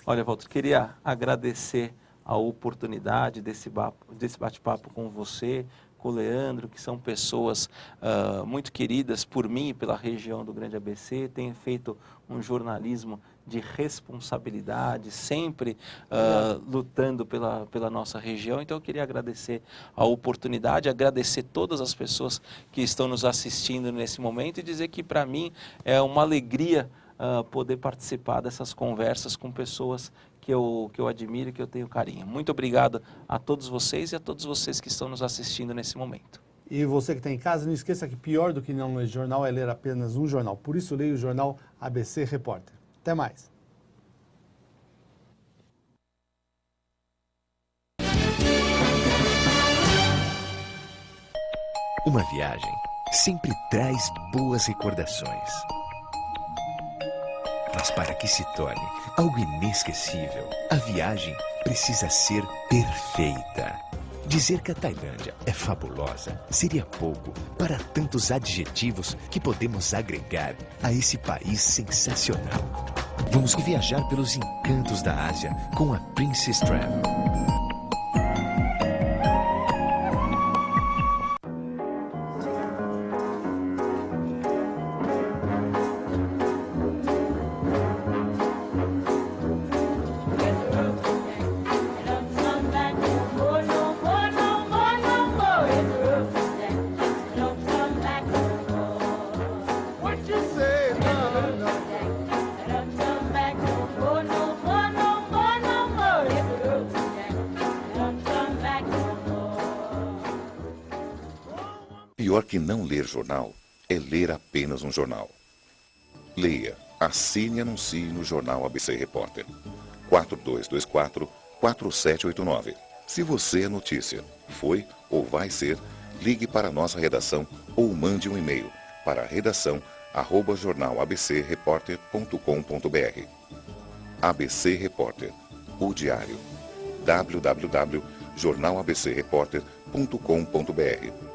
Olha, Walter, queria agradecer a oportunidade desse bate-papo com você, com o Leandro, que são pessoas muito queridas por mim e pela região do Grande ABC, têm feito um jornalismo de responsabilidade, sempre lutando pela nossa região. Então eu queria agradecer a oportunidade, agradecer todas as pessoas que estão nos assistindo nesse momento e dizer que para mim é uma alegria poder participar dessas conversas com pessoas que eu admiro e que eu tenho carinho. Muito obrigado a todos vocês e a todos vocês que estão nos assistindo nesse momento. E você que está em casa, não esqueça que pior do que não ler jornal é ler apenas um jornal. Por isso, leia o jornal ABC Repórter. Até mais. Uma viagem sempre traz boas recordações. Mas para que se torne algo inesquecível, a viagem precisa ser perfeita. Dizer que a Tailândia é fabulosa seria pouco para tantos adjetivos que podemos agregar a esse país sensacional. Vamos viajar pelos encantos da Ásia com a Princess Travel. Pior que não ler jornal é ler apenas um jornal. Leia, assine e anuncie no Jornal ABC Repórter. 4224-4789. Se você é notícia, foi ou vai ser, ligue para a nossa redação ou mande um e-mail para redação@jornalabcreporter.com.br. ABC Repórter, o diário. www.jornalabcreporter.com.br.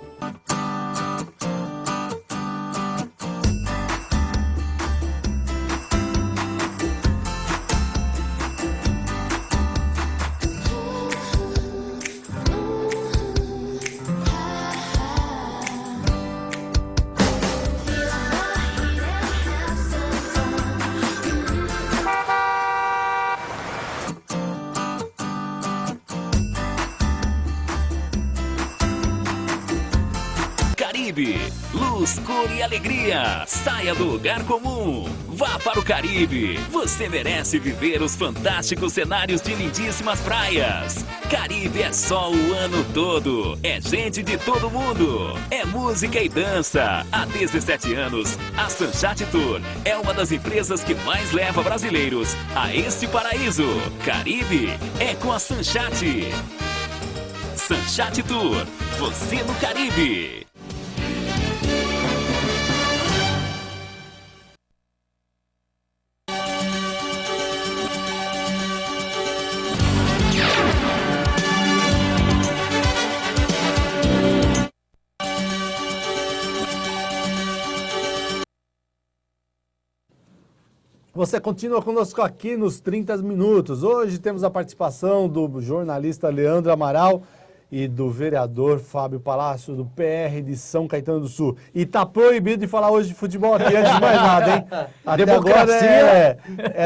Luz, cor e alegria. Saia do lugar comum. Vá para o Caribe. Você merece viver os fantásticos cenários de lindíssimas praias. Caribe é sol o ano todo. É gente de todo mundo. É música e dança. Há 17 anos, a Sanchat Tour é uma das empresas que mais leva brasileiros a este paraíso. Caribe é com a Sanchat. Sanchat Tour. Você no Caribe. Você continua conosco aqui nos 30 minutos. Hoje temos a participação do jornalista Leandro Amaral e do vereador Fábio Palácio, do PR de São Caetano do Sul. E tá proibido de falar hoje de futebol aqui, antes de mais nada, hein? Até Democracia.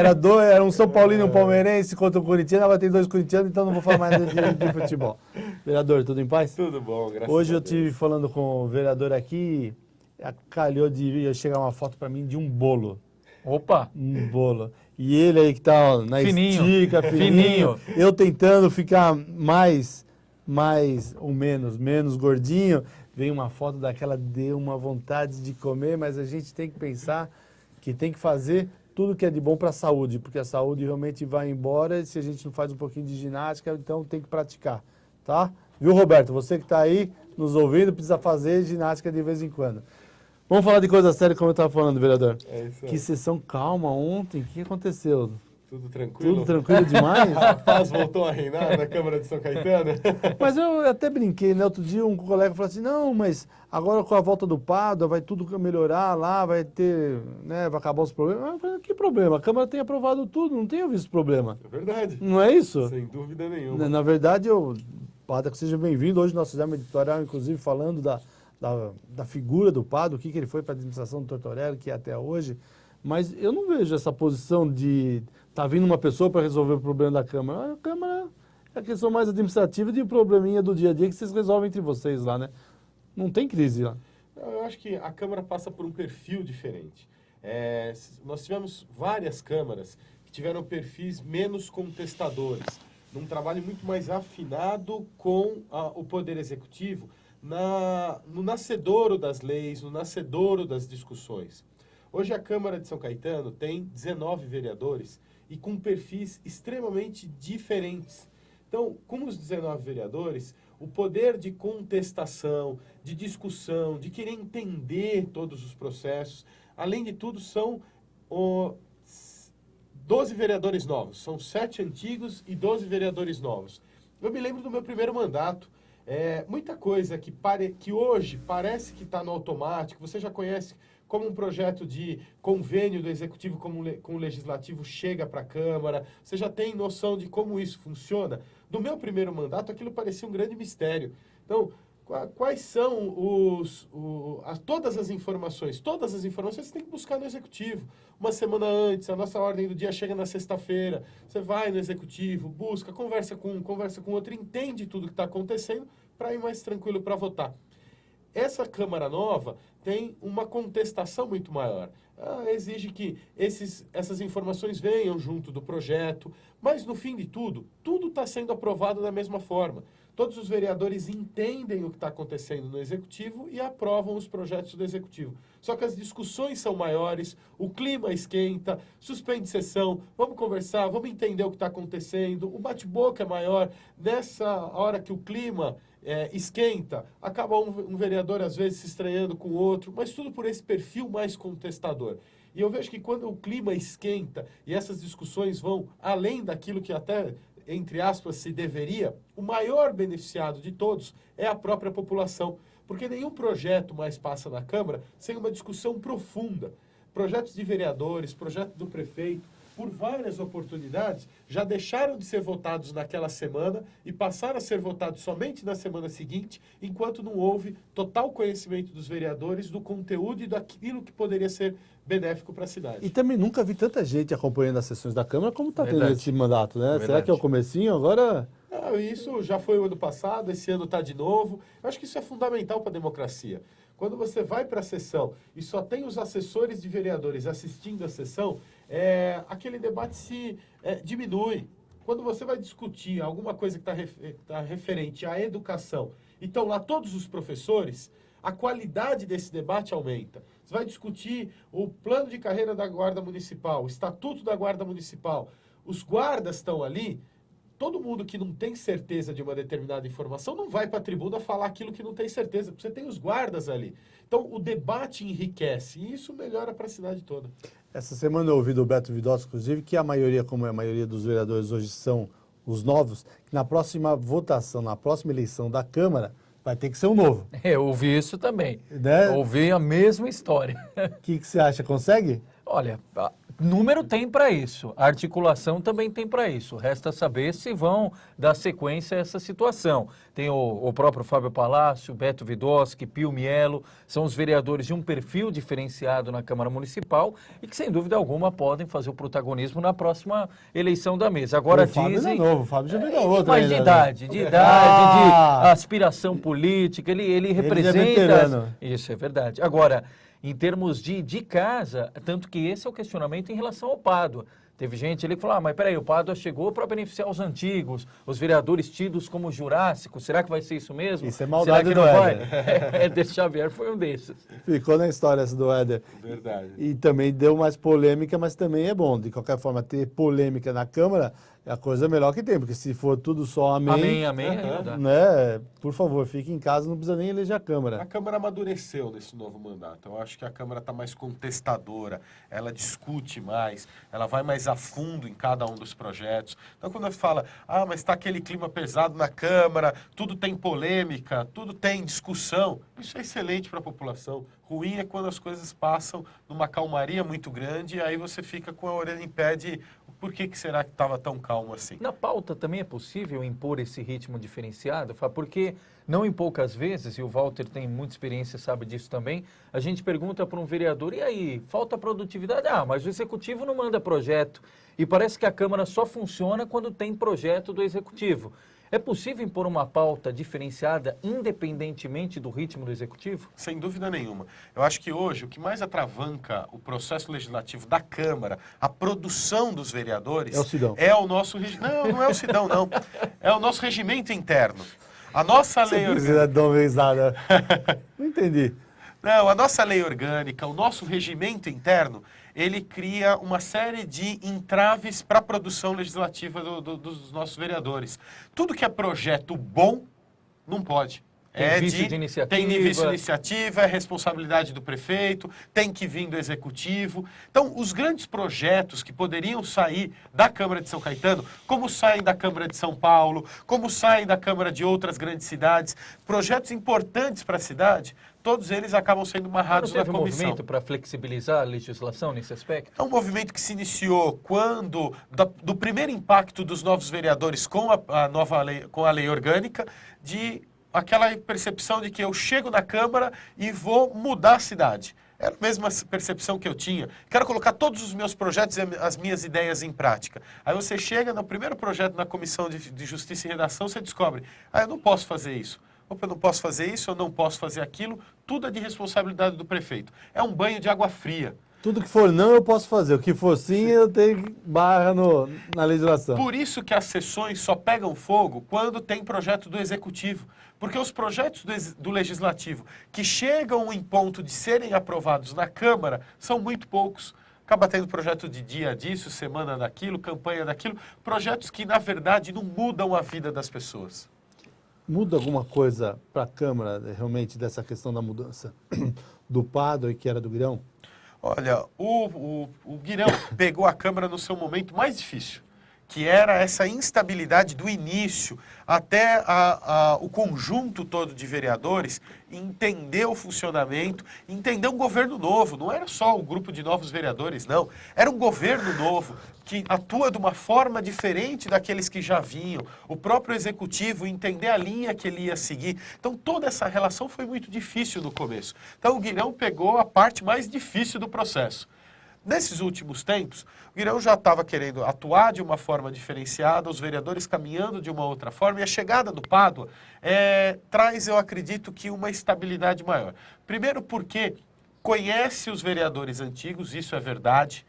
Agora era um São Paulino e um palmeirense contra o Corinthians, agora tem 2 corintianos, então não vou falar mais de futebol. Vereador, tudo em paz? Tudo bom, graças a Deus. Hoje eu estive falando com o vereador aqui, calhou de chegar uma foto para mim de um bolo. Opa! Um bolo. E ele aí que tá ó, na Fininho. estica, fininho. Eu tentando ficar mais ou menos gordinho. Vem uma foto daquela, deu uma vontade de comer, mas a gente tem que pensar que tem que fazer tudo que é de bom para a saúde, porque a saúde realmente vai embora se a gente não faz um pouquinho de ginástica, então tem que praticar, tá? Viu, Roberto? Você que está aí nos ouvindo, precisa fazer ginástica de vez em quando. Vamos falar de coisa séria, como eu estava falando, vereador. É isso aí. Que sessão calma ontem. O que aconteceu? Tudo tranquilo? Tudo tranquilo demais? A paz voltou a reinar na Câmara de São Caetano? Mas eu até brinquei, né? Outro dia um colega falou assim, não, mas agora com a volta do Pádua vai tudo melhorar lá, vai ter, né, vai acabar os problemas. Eu falei, que problema? A Câmara tem aprovado tudo, não tenho visto problema. É verdade. Não é isso? Sem dúvida nenhuma. Na verdade, Pádua, seja bem-vindo. Hoje nós fizemos um editorial, inclusive, falando da figura do Pádua, o que ele foi para a administração do Tortorelli, que é até hoje. Mas eu não vejo essa posição de tá vindo uma pessoa para resolver o problema da Câmara. A Câmara é a questão mais administrativa de um probleminha do dia a dia que vocês resolvem entre vocês lá, né? Não tem crise lá. Eu acho que a Câmara passa por um perfil diferente. Nós tivemos várias câmaras que tiveram perfis menos contestadores, num trabalho muito mais afinado com o Poder Executivo, no nascedouro das leis, no nascedouro das discussões. Hoje a Câmara de São Caetano tem 19 vereadores e com perfis extremamente diferentes. Então, com os 19 vereadores, o poder de contestação, de discussão, de querer entender todos os processos, além de tudo, são 12 vereadores novos. São 7 antigos e 12 vereadores novos. Eu me lembro do meu primeiro mandato. Muita coisa que hoje parece que está no automático, você já conhece como um projeto de convênio do Executivo com o Legislativo chega para a Câmara, você já tem noção de como isso funciona. Do meu primeiro mandato, aquilo parecia um grande mistério. Então, quais são todas as informações? Todas as informações você tem que buscar no Executivo. Uma semana antes, a nossa ordem do dia chega na sexta-feira, você vai no Executivo, busca, conversa com um, conversa com outro, entende tudo que está acontecendo para ir mais tranquilo para votar. Essa Câmara nova tem uma contestação muito maior. Exige que essas informações venham junto do projeto, mas no fim de tudo está sendo aprovado da mesma forma. Todos os vereadores entendem o que está acontecendo no Executivo e aprovam os projetos do Executivo. Só que as discussões são maiores, o clima esquenta, suspende sessão, vamos conversar, vamos entender o que está acontecendo, o bate-boca é maior. Nessa hora que o clima esquenta, acaba um vereador às vezes se estranhando com o outro, mas tudo por esse perfil mais contestador. E eu vejo que quando o clima esquenta e essas discussões vão além daquilo que até, entre aspas, se deveria, o maior beneficiado de todos é a própria população, porque nenhum projeto mais passa na Câmara sem uma discussão profunda. Projetos de vereadores, projeto do prefeito, por várias oportunidades, já deixaram de ser votados naquela semana e passaram a ser votados somente na semana seguinte, enquanto não houve total conhecimento dos vereadores do conteúdo e daquilo que poderia ser benéfico para a cidade. E também nunca vi tanta gente acompanhando as sessões da Câmara como está tendo esse mandato, né? Verdade. Será que é o comecinho agora? Isso já foi o ano passado, esse ano está de novo. Eu acho que isso é fundamental para a democracia. Quando você vai para a sessão e só tem os assessores de vereadores assistindo a sessão, aquele debate se diminui. Quando você vai discutir alguma coisa que está referente à educação, e estão lá todos os professores, a qualidade desse debate aumenta. Você vai discutir o plano de carreira da Guarda Municipal, o estatuto da Guarda Municipal. Os guardas estão ali. Todo mundo que não tem certeza de uma determinada informação não vai para a tribuna falar aquilo que não tem certeza, porque você tem os guardas ali. Então, o debate enriquece e isso melhora para a cidade toda. Essa semana eu ouvi do Beto Vidotto, inclusive, que a maioria, como é a maioria dos vereadores hoje são os novos, que na próxima votação, na próxima eleição da Câmara, vai ter que ser um novo. Eu ouvi isso também. Né? Ouvi a mesma história. O que você acha? Consegue? Olha, número tem para isso, a articulação também tem para isso. Resta saber se vão dar sequência a essa situação. Tem o próprio Fábio Palácio, Beto Vidotto, Pio Mielo, são os vereadores de um perfil diferenciado na Câmara Municipal e que, sem dúvida alguma, podem fazer o protagonismo na próxima eleição da mesa. Agora o Fábio dizem... não é novo, o Fábio já virou outro. Mas de idade, de aspiração política, ele representa... Isso é verdade. Agora, em termos de casa, tanto que esse é o questionamento em relação ao Pádua. Teve gente ali que falou, mas peraí, o Pádua chegou para beneficiar os antigos, os vereadores tidos como jurássicos, será que vai ser isso mesmo? Isso é maldade. Será que do não Éder. vai? Éder Xavier foi um desses. Ficou na história essa do Éder. Verdade. E também deu mais polêmica, mas também é bom. De qualquer forma, ter polêmica na Câmara é a coisa melhor que tem, porque se for tudo só amém... Amém. Né? Por favor, fique em casa, não precisa nem eleger a Câmara. A Câmara amadureceu nesse novo mandato. Eu acho que a Câmara está mais contestadora, ela discute mais, ela vai mais a fundo em cada um dos projetos. Então, quando fala, mas está aquele clima pesado na Câmara, tudo tem polêmica, tudo tem discussão, isso é excelente para a população. Ruim é quando as coisas passam numa calmaria muito grande e aí você fica com a orelha em pé de por que será que estava tão calmo calmo assim. Na pauta também é possível impor esse ritmo diferenciado, porque não em poucas vezes, e o Walter tem muita experiência, sabe disso também, a gente pergunta para um vereador, e aí, falta produtividade? Ah, mas o Executivo não manda projeto. E parece que a Câmara só funciona quando tem projeto do Executivo. É possível impor uma pauta diferenciada independentemente do ritmo do Executivo? Sem dúvida nenhuma. Eu acho que hoje o que mais atravanca o processo legislativo da Câmara, a produção dos vereadores... É o Sidão. É o nosso... Não é o Sidão, não. É o nosso regimento interno. A nossa lei orgânica... Não entendi. Não, a nossa lei orgânica, o nosso regimento interno, ele cria uma série de entraves para a produção legislativa dos nossos vereadores. Tudo que é projeto bom, não pode. Tem vício de iniciativa. Tem vício de iniciativa, é responsabilidade do prefeito, tem que vir do executivo. Então, os grandes projetos que poderiam sair da Câmara de São Caetano, como saem da Câmara de São Paulo, como saem da Câmara de outras grandes cidades, projetos importantes para a cidade, todos eles acabam sendo amarrados na comissão. Não teve um movimento para flexibilizar a legislação nesse aspecto? É um movimento que se iniciou quando, do primeiro impacto dos novos vereadores com a nova lei, com a lei orgânica, de aquela percepção de que eu chego na Câmara e vou mudar a cidade. Era a mesma percepção que eu tinha. Quero colocar todos os meus projetos e as minhas ideias em prática. Aí você chega no primeiro projeto na Comissão de Justiça e Redação, você descobre, eu não posso fazer isso. Opa, eu não posso fazer isso, eu não posso fazer aquilo. Tudo é de responsabilidade do prefeito. É um banho de água fria. Tudo que for não, eu posso fazer. O que for sim, eu tenho barra na legislação. Por isso que as sessões só pegam fogo quando tem projeto do Executivo. Porque os projetos do Legislativo que chegam em ponto de serem aprovados na Câmara são muito poucos. Acaba tendo projeto de dia disso, semana daquilo, campanha daquilo. Projetos que, na verdade, não mudam a vida das pessoas. Muda alguma coisa para a Câmara, realmente, dessa questão da mudança do Padre, que era do Guirão? Olha, o Guirão pegou a Câmara no seu momento mais difícil, que era essa instabilidade do início até o conjunto todo de vereadores entender o funcionamento, entender um governo novo. Não era só o grupo de novos vereadores, não. Era um governo novo que atua de uma forma diferente daqueles que já vinham. O próprio executivo entender a linha que ele ia seguir. Então toda essa relação foi muito difícil no começo. Então o Guirão pegou a parte mais difícil do processo. Nesses últimos tempos, o Guirão já estava querendo atuar de uma forma diferenciada, os vereadores caminhando de uma outra forma, e a chegada do Pádua traz, eu acredito, que uma estabilidade maior. Primeiro porque conhece os vereadores antigos, isso é verdade,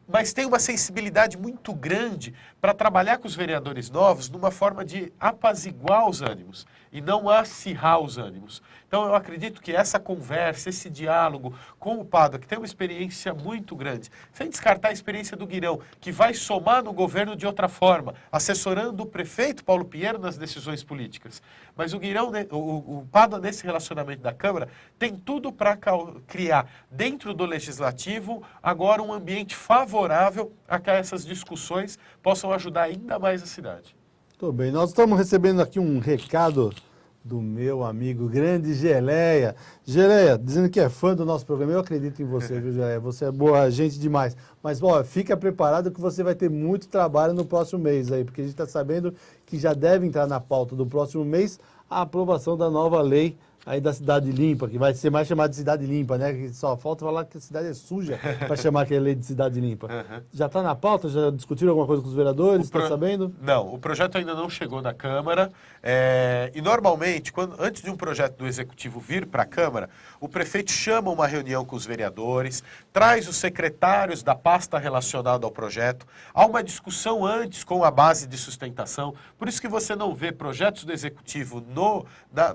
mas tem uma sensibilidade muito grande para trabalhar com os vereadores novos numa forma de apaziguar os ânimos e não acirrar os ânimos. Então eu acredito que essa conversa, esse diálogo com o Pádua, que tem uma experiência muito grande, sem descartar a experiência do Guirão, que vai somar no governo de outra forma, assessorando o prefeito Paulo Pinheiro nas decisões políticas. Mas o Guirão, o Pádua nesse relacionamento da Câmara, tem tudo para criar dentro do Legislativo agora um ambiente favorável a que essas discussões possam ajudar ainda mais a cidade. Tudo bem, nós estamos recebendo aqui um recado do meu amigo grande Geleia. Geleia, dizendo que é fã do nosso programa. Eu acredito em você, viu, Geleia? Você é boa gente demais. Mas, ó, fica preparado que você vai ter muito trabalho no próximo mês aí, porque a gente está sabendo que já deve entrar na pauta do próximo mês a aprovação da nova lei aí da Cidade Limpa, que vai ser mais chamada de Cidade Limpa, né? Que só falta falar que a cidade é suja para chamar aquela lei de Cidade Limpa. Já está na pauta? Já discutiram alguma coisa com os vereadores? Está sabendo? Não, o projeto ainda não chegou na Câmara. E normalmente, antes de um projeto do Executivo vir para a Câmara, o prefeito chama uma reunião com os vereadores, traz os secretários da pasta relacionada ao projeto, há uma discussão antes com a base de sustentação. Por isso que você não vê projetos do Executivo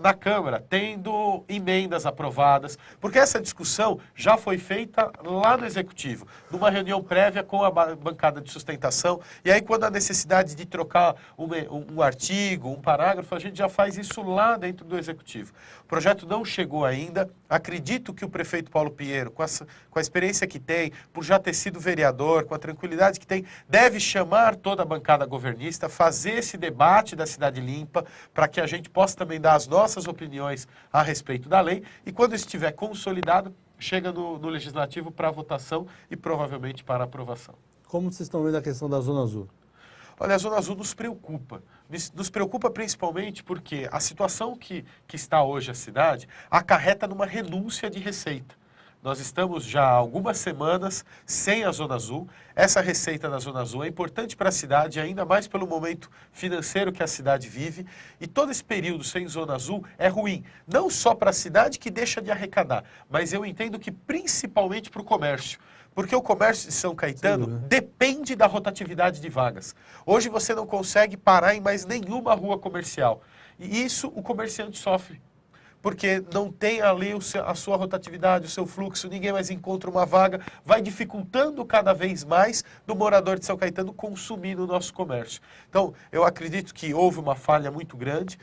na Câmara tendo emendas aprovadas, porque essa discussão já foi feita lá no Executivo, numa reunião prévia com a bancada de sustentação, e aí quando há necessidade de trocar um artigo, um parágrafo, a gente já faz isso lá dentro do Executivo. O projeto não chegou ainda, acredito que o prefeito Paulo Pinheiro, com a experiência que tem, por já ter sido vereador, com a tranquilidade que tem, deve chamar toda a bancada governista, fazer esse debate da Cidade Limpa, para que a gente possa também dar as nossas opiniões a respeito da lei, e quando estiver consolidado, chega no Legislativo para votação e provavelmente para aprovação. Como vocês estão vendo a questão da Zona Azul? Olha, a Zona Azul nos preocupa. Nos preocupa principalmente porque a situação que está hoje a cidade acarreta numa renúncia de receita. Nós estamos já há algumas semanas sem a Zona Azul. Essa receita da Zona Azul é importante para a cidade, ainda mais pelo momento financeiro que a cidade vive. E todo esse período sem Zona Azul é ruim, não só para a cidade que deixa de arrecadar, mas eu entendo que principalmente para o comércio. Porque o comércio de São Caetano depende da rotatividade de vagas. Hoje você não consegue parar em mais nenhuma rua comercial. E isso o comerciante sofre. Porque não tem ali a sua rotatividade, o seu fluxo, ninguém mais encontra uma vaga, vai dificultando cada vez mais do morador de São Caetano consumir no nosso comércio. Então, eu acredito que houve uma falha muito grande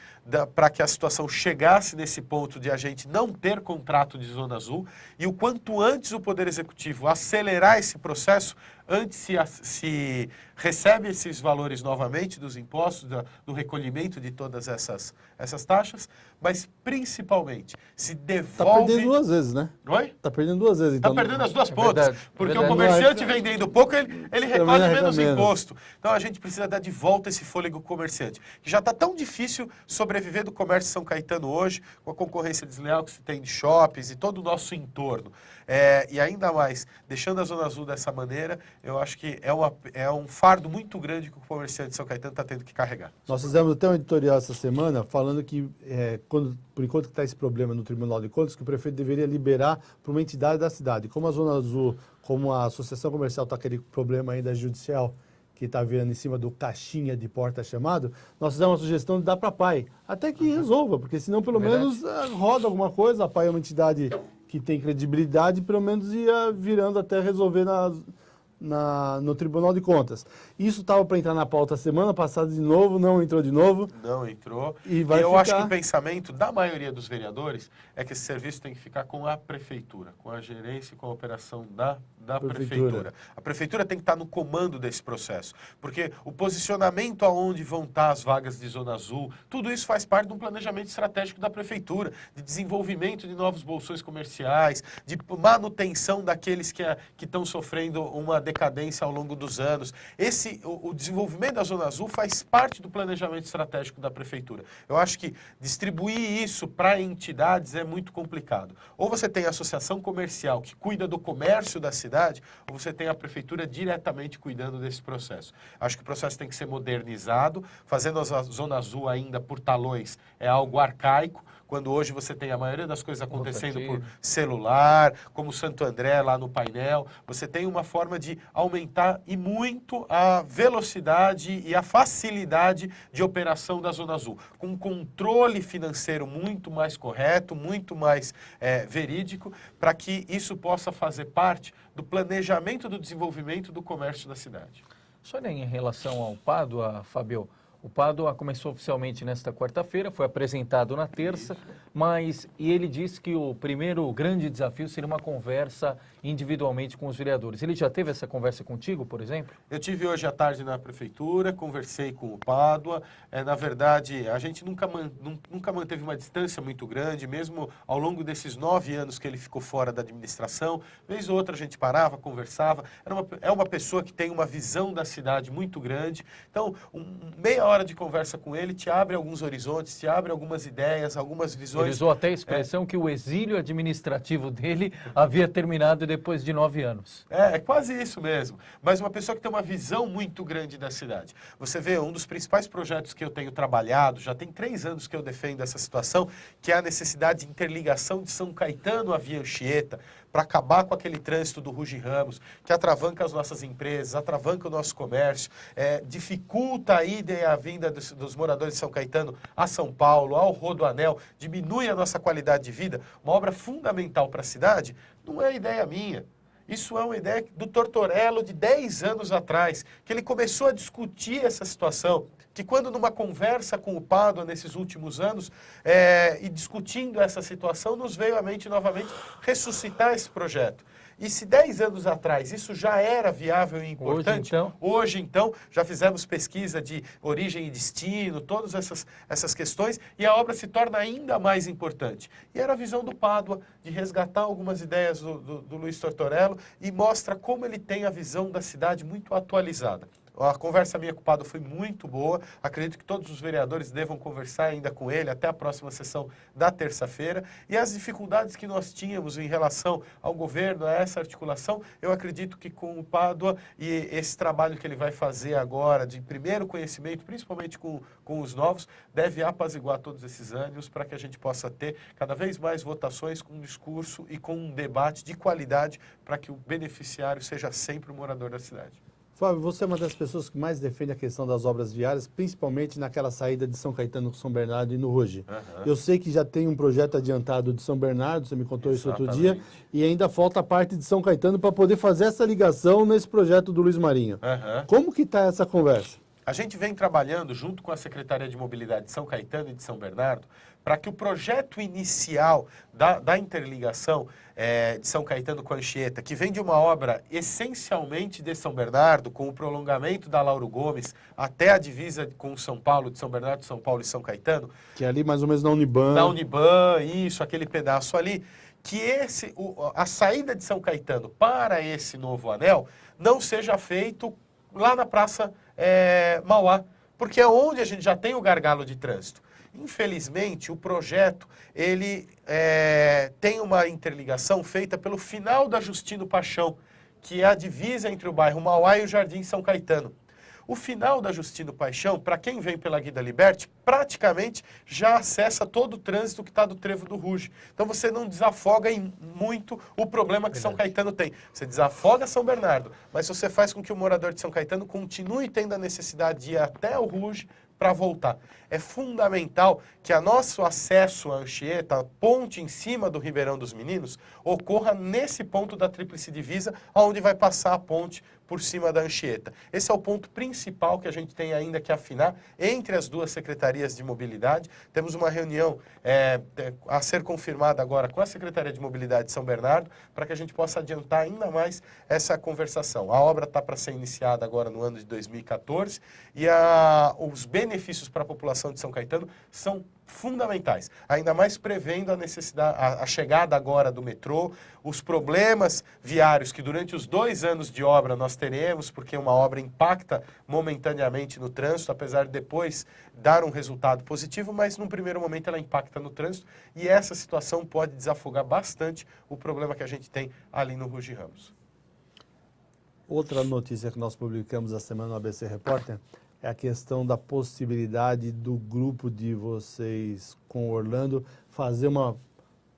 para que a situação chegasse nesse ponto de a gente não ter contrato de Zona Azul e o quanto antes o Poder Executivo acelerar esse processo, antes se recebe esses valores novamente dos impostos, do recolhimento de todas essas taxas, mas principalmente se devolve... Está perdendo duas vezes, né? Oi? Está perdendo duas vezes. Está Então... perdendo as duas pontas, verdade, porque verdade. o comerciante vendendo pouco, ele recolhe menos menos. imposto. Então a gente precisa dar de volta esse fôlego comerciante, que já está tão difícil sobreviver do comércio de São Caetano hoje, com a concorrência desleal que se tem de shoppings e todo o nosso entorno. E ainda mais, deixando a Zona Azul dessa maneira, eu acho que é um fardo muito grande que o comerciante de São Caetano está tendo que carregar. Nós fizemos até um editorial essa semana falando que, por enquanto que está esse problema no Tribunal de Contas, que o prefeito deveria liberar para uma entidade da cidade. Como a Zona Azul, como a Associação Comercial está aquele problema ainda judicial, que está virando em cima do caixinha de porta chamado, nós fizemos uma sugestão de dar para a PAI, até que resolva, porque senão pelo menos roda alguma coisa, a PAI é uma entidade que tem credibilidade, pelo menos ia virando até resolver no Tribunal de Contas. Isso estava para entrar na pauta semana passada de novo, não entrou de novo. Não entrou. E eu acho que o pensamento da maioria dos vereadores é que esse serviço tem que ficar com a prefeitura, com a gerência e com a operação da prefeitura. A prefeitura tem que estar no comando desse processo, porque o posicionamento aonde vão estar as vagas de Zona Azul, tudo isso faz parte de um planejamento estratégico da prefeitura, de desenvolvimento de novos bolsões comerciais, de manutenção daqueles que estão sofrendo uma decadência ao longo dos anos. O desenvolvimento da Zona Azul faz parte do planejamento estratégico da prefeitura. Eu acho que distribuir isso para entidades é muito complicado. Ou você tem a associação comercial que cuida do comércio da cidade, ou você tem a prefeitura diretamente cuidando desse processo. Acho que o processo tem que ser modernizado, fazendo a Zona Azul ainda por talões é algo arcaico, quando hoje você tem a maioria das coisas acontecendo por celular, como Santo André lá no painel, você tem uma forma de aumentar e muito a velocidade e a facilidade de operação da Zona Azul, com um controle financeiro muito mais correto, muito mais verídico, para que isso possa fazer parte do planejamento do desenvolvimento do comércio da cidade. Só em relação ao Pádua, Fábio, o Pádua começou oficialmente nesta quarta-feira, foi apresentado na terça, e ele disse que o primeiro grande desafio seria uma conversa individualmente com os vereadores. Ele já teve essa conversa contigo, por exemplo? Eu tive hoje à tarde na prefeitura, conversei com o Pádua. Na verdade, a gente nunca manteve uma distância muito grande, mesmo ao longo desses 9 anos que ele ficou fora da administração. Vez ou outra a gente parava, conversava. É uma pessoa que tem uma visão da cidade muito grande. Então, meia hora de conversa com ele te abre alguns horizontes, te abre algumas ideias, algumas visões. Ele usou até a expressão que o exílio administrativo dele havia terminado depois de 9 anos. É quase isso mesmo. Mas uma pessoa que tem uma visão muito grande da cidade. Você vê, um dos principais projetos que eu tenho trabalhado, já tem 3 anos que eu defendo essa situação, que é a necessidade de interligação de São Caetano à Via Anchieta, para acabar com aquele trânsito do Ruge Ramos, que atravanca as nossas empresas, atravanca o nosso comércio, dificulta a ida e a vinda dos moradores de São Caetano a São Paulo, ao Rodoanel, diminui a nossa qualidade de vida. Uma obra fundamental para a cidade não é ideia minha. Isso é uma ideia do Tortorello de 10 anos atrás, que ele começou a discutir essa situação, que quando numa conversa com o Pádua nesses últimos anos, e discutindo essa situação, nos veio à mente novamente ressuscitar esse projeto. E se 10 anos atrás isso já era viável e importante, hoje então já fizemos pesquisa de origem e destino, todas essas questões, e a obra se torna ainda mais importante. E era a visão do Pádua de resgatar algumas ideias do Luiz Tortorello e mostra como ele tem a visão da cidade muito atualizada. A conversa minha com o Pádua foi muito boa. Acredito que todos os vereadores devam conversar ainda com ele até a próxima sessão da terça-feira. E as dificuldades que nós tínhamos em relação ao governo, a essa articulação, eu acredito que com o Pádua e esse trabalho que ele vai fazer agora, de primeiro conhecimento, principalmente com os novos, deve apaziguar todos esses ânimos para que a gente possa ter cada vez mais votações com um discurso e com um debate de qualidade para que o beneficiário seja sempre o morador da cidade. Fábio, você é uma das pessoas que mais defende a questão das obras viárias, principalmente naquela saída de São Caetano com São Bernardo e no Ruge. Eu sei que já tem um projeto adiantado de São Bernardo, você me contou isso outro dia, e ainda falta a parte de São Caetano para poder fazer essa ligação nesse projeto do Luiz Marinho. Como que está essa conversa? A gente vem trabalhando junto com a Secretaria de Mobilidade de São Caetano e de São Bernardo para que o projeto inicial da interligação de São Caetano com a Anchieta, que vem de uma obra essencialmente de São Bernardo, com o prolongamento da Lauro Gomes até a divisa com São Paulo, de São Bernardo, São Paulo e São Caetano. Que é ali mais ou menos na Uniban. Na Uniban, isso, aquele pedaço ali. Que a saída de São Caetano para esse novo anel não seja feito lá na Praça Mauá, porque é onde a gente já tem o gargalo de trânsito. Infelizmente, o projeto ele tem uma interligação feita pelo final da Justino Paixão, que é a divisa entre o bairro Mauá e o Jardim São Caetano. O final da Justino Paixão, para quem vem pela Guida Liberty, praticamente já acessa todo o trânsito que está do Trevo do Ruge. Então você não desafoga muito o problema que São Caetano tem. Você desafoga São Bernardo, mas você faz com que o morador de São Caetano continue tendo a necessidade de ir até o Ruge para voltar. É fundamental que o nosso acesso à Anchieta, a ponte em cima do Ribeirão dos Meninos, ocorra nesse ponto da Tríplice Divisa, onde vai passar a ponte por cima da Anchieta. Esse é o ponto principal que a gente tem ainda que afinar entre as duas secretarias de mobilidade. Temos uma reunião a ser confirmada agora com a Secretaria de Mobilidade de São Bernardo, para que a gente possa adiantar ainda mais essa conversação. A obra está para ser iniciada agora no ano de 2014 e os benefícios para a população de São Caetano são fundamentais, ainda mais prevendo a necessidade, a chegada agora do metrô, os problemas viários que durante os 2 anos de obra nós teremos, porque uma obra impacta momentaneamente no trânsito, apesar de depois dar um resultado positivo, mas num primeiro momento ela impacta no trânsito e essa situação pode desafogar bastante o problema que a gente tem ali no Ruge Ramos. Outra notícia que nós publicamos a semana no ABC Repórter é a questão da possibilidade do grupo de vocês com o Orlando fazer uma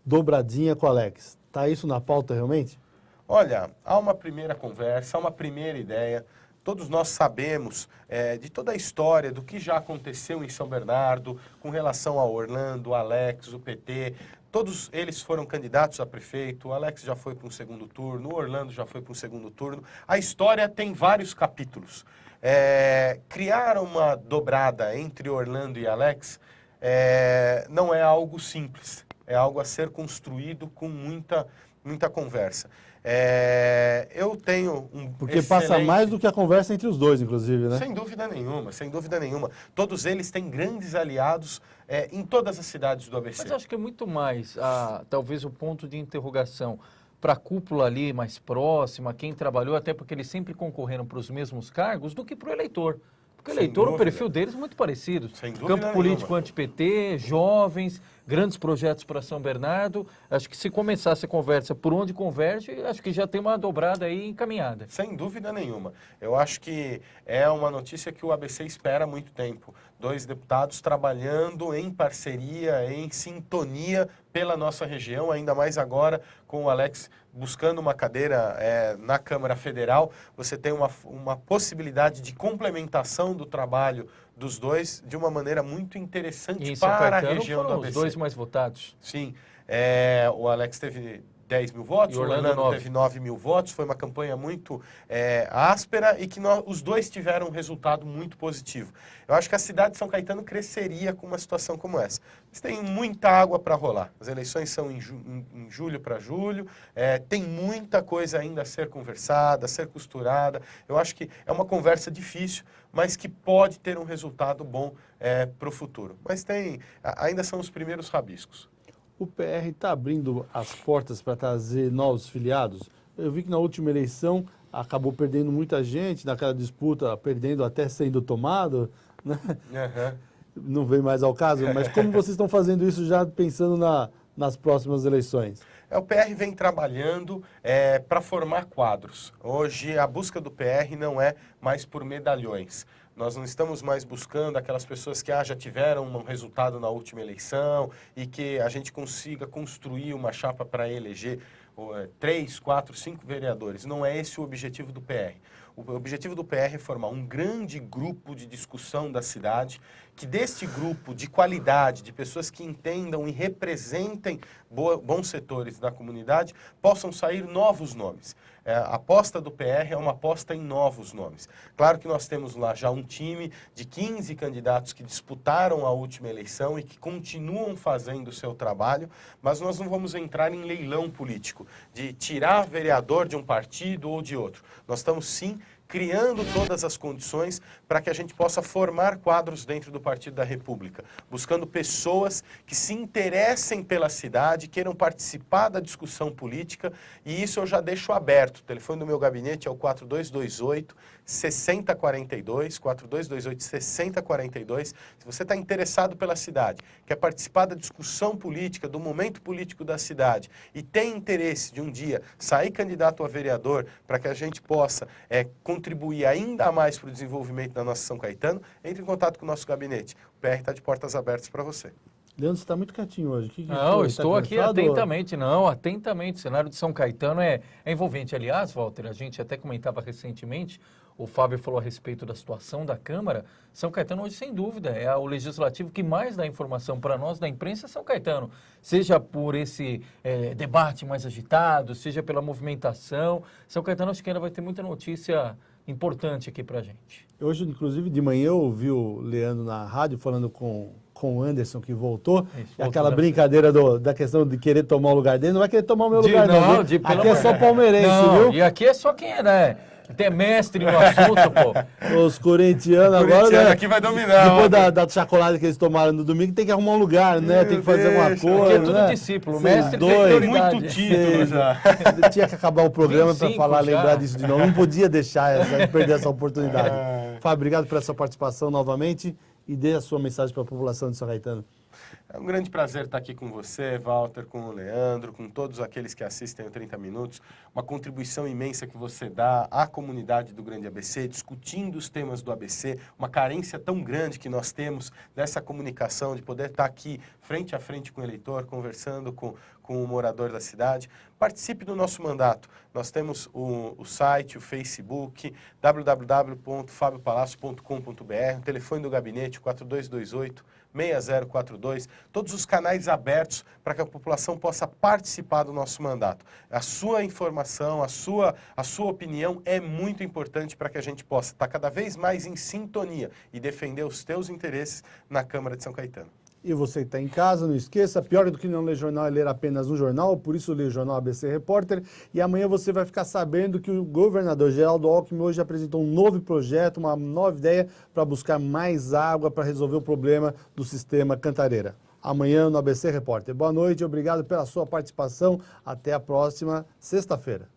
dobradinha com o Alex. Está isso na pauta realmente? Olha, há uma primeira conversa, há uma primeira ideia. Todos nós sabemos de toda a história do que já aconteceu em São Bernardo com relação ao Orlando, o Alex, o PT. Todos eles foram candidatos a prefeito, o Alex já foi para um segundo turno, o Orlando já foi para um segundo turno. A história tem vários capítulos. Criar uma dobrada entre Orlando e Alex não é algo simples, é algo a ser construído com muita conversa. Eu tenho Porque passa mais do que a conversa entre os dois, inclusive, né? Sem dúvida nenhuma, sem dúvida nenhuma. Todos eles têm grandes aliados em todas as cidades do ABC. Mas eu acho que é muito mais, talvez, o ponto de interrogação para a cúpula ali mais próxima, quem trabalhou, até porque eles sempre concorreram para os mesmos cargos, do que para o eleitor. Porque o eleitor, o perfil deles é muito parecido. Campo político anti-PT, jovens, grandes projetos para São Bernardo. Acho que se começasse a conversa por onde converge, acho que já tem uma dobrada aí encaminhada. Sem dúvida nenhuma. Eu acho que é uma notícia que o ABC espera há muito tempo. 2 deputados trabalhando em parceria, em sintonia pela nossa região, ainda mais agora com o Alex buscando uma cadeira na Câmara Federal. Você tem uma possibilidade de complementação do trabalho dos dois de uma maneira muito interessante para a região do ABC. Os 2 mais votados. Sim. O Alex teve 10 mil votos, o Orlando teve 9 mil votos, foi uma campanha muito áspera e que os dois tiveram um resultado muito positivo. Eu acho que a cidade de São Caetano cresceria com uma situação como essa. Mas tem muita água para rolar. As eleições são em julho para julho, tem muita coisa ainda a ser conversada, a ser costurada. Eu acho que é uma conversa difícil, mas que pode ter um resultado bom para o futuro. Mas ainda são os primeiros rabiscos. O PR está abrindo as portas para trazer novos filiados? Eu vi que na última eleição acabou perdendo muita gente naquela disputa, perdendo até sendo tomado, né? Não vem mais ao caso, mas como vocês estão fazendo isso já pensando nas próximas eleições? O PR vem trabalhando para formar quadros. Hoje a busca do PR não é mais por medalhões. Nós não estamos mais buscando aquelas pessoas que já tiveram um resultado na última eleição e que a gente consiga construir uma chapa para eleger 3, 4, 5 vereadores. Não é esse o objetivo do PR. O objetivo do PR é formar um grande grupo de discussão da cidade, que deste grupo de qualidade, de pessoas que entendam e representem bons setores da comunidade, possam sair novos nomes. A aposta do PR é uma aposta em novos nomes. Claro que nós temos lá já um time de 15 candidatos que disputaram a última eleição e que continuam fazendo o seu trabalho, mas nós não vamos entrar em leilão político, de tirar vereador de um partido ou de outro. Nós estamos, sim, criando todas as condições para que a gente possa formar quadros dentro do Partido da República, buscando pessoas que se interessem pela cidade, queiram participar da discussão política, e isso eu já deixo aberto. O telefone do meu gabinete é o 4228-6042, 4228-6042. Se você está interessado pela cidade, quer participar da discussão política, do momento político da cidade, e tem interesse de um dia sair candidato a vereador para que a gente possa contribuir ainda mais para o desenvolvimento da nossa São Caetano, entre em contato com o nosso gabinete. O PR está de portas abertas para você. Leandro, você está muito quietinho hoje. Não, estou aqui atentamente. Não, atentamente. O cenário de São Caetano é envolvente. Aliás, Walter, a gente até comentava recentemente, o Fábio falou a respeito da situação da Câmara. São Caetano hoje, sem dúvida, é o legislativo que mais dá informação para nós da imprensa, São Caetano. Seja por esse debate mais agitado, seja pela movimentação. São Caetano acho que ainda vai ter muita notícia importante aqui para a gente. Hoje, inclusive, de manhã eu ouvi o Leandro na rádio falando com o Anderson, que voltou. Isso, aquela brincadeira da questão de querer tomar o lugar dele. Não vai querer tomar o meu lugar, não. Aqui é só palmeirense, viu? E aqui é só quem é, né? Tem mestre no assunto, pô. Os corintianos agora, né? Aqui vai dominar. Depois da chocolate que eles tomaram no domingo, tem que arrumar um lugar, né? Tem que fazer alguma coisa. Aqui é tudo né? discípulo. Vocês Mestre dois, tem muito título já. Tinha que acabar o programa para 25 lembrar já. disso de novo. Não podia deixar perder essa oportunidade. Fábio, obrigado pela sua participação novamente e dê a sua mensagem para a população de São Caetano. É um grande prazer estar aqui com você, Walter, com o Leandro, com todos aqueles que assistem o 30 Minutos. Uma contribuição imensa que você dá à comunidade do Grande ABC, discutindo os temas do ABC, uma carência tão grande que nós temos dessa comunicação, de poder estar aqui frente a frente com o eleitor, conversando com o morador da cidade. Participe do nosso mandato. Nós temos o site, o Facebook, www.fabiopalacio.com.br, o telefone do gabinete, 4228-6042, todos os canais abertos para que a população possa participar do nosso mandato. A sua informação, a sua opinião é muito importante para que a gente possa estar cada vez mais em sintonia e defender os teus interesses na Câmara de São Caetano. E você que está em casa, não esqueça, pior do que não ler jornal é ler apenas um jornal, por isso lê o jornal ABC Repórter. E amanhã você vai ficar sabendo que o governador Geraldo Alckmin hoje apresentou um novo projeto, uma nova ideia para buscar mais água para resolver o problema do sistema Cantareira. Amanhã no ABC Repórter. Boa noite, obrigado pela sua participação. Até a próxima sexta-feira.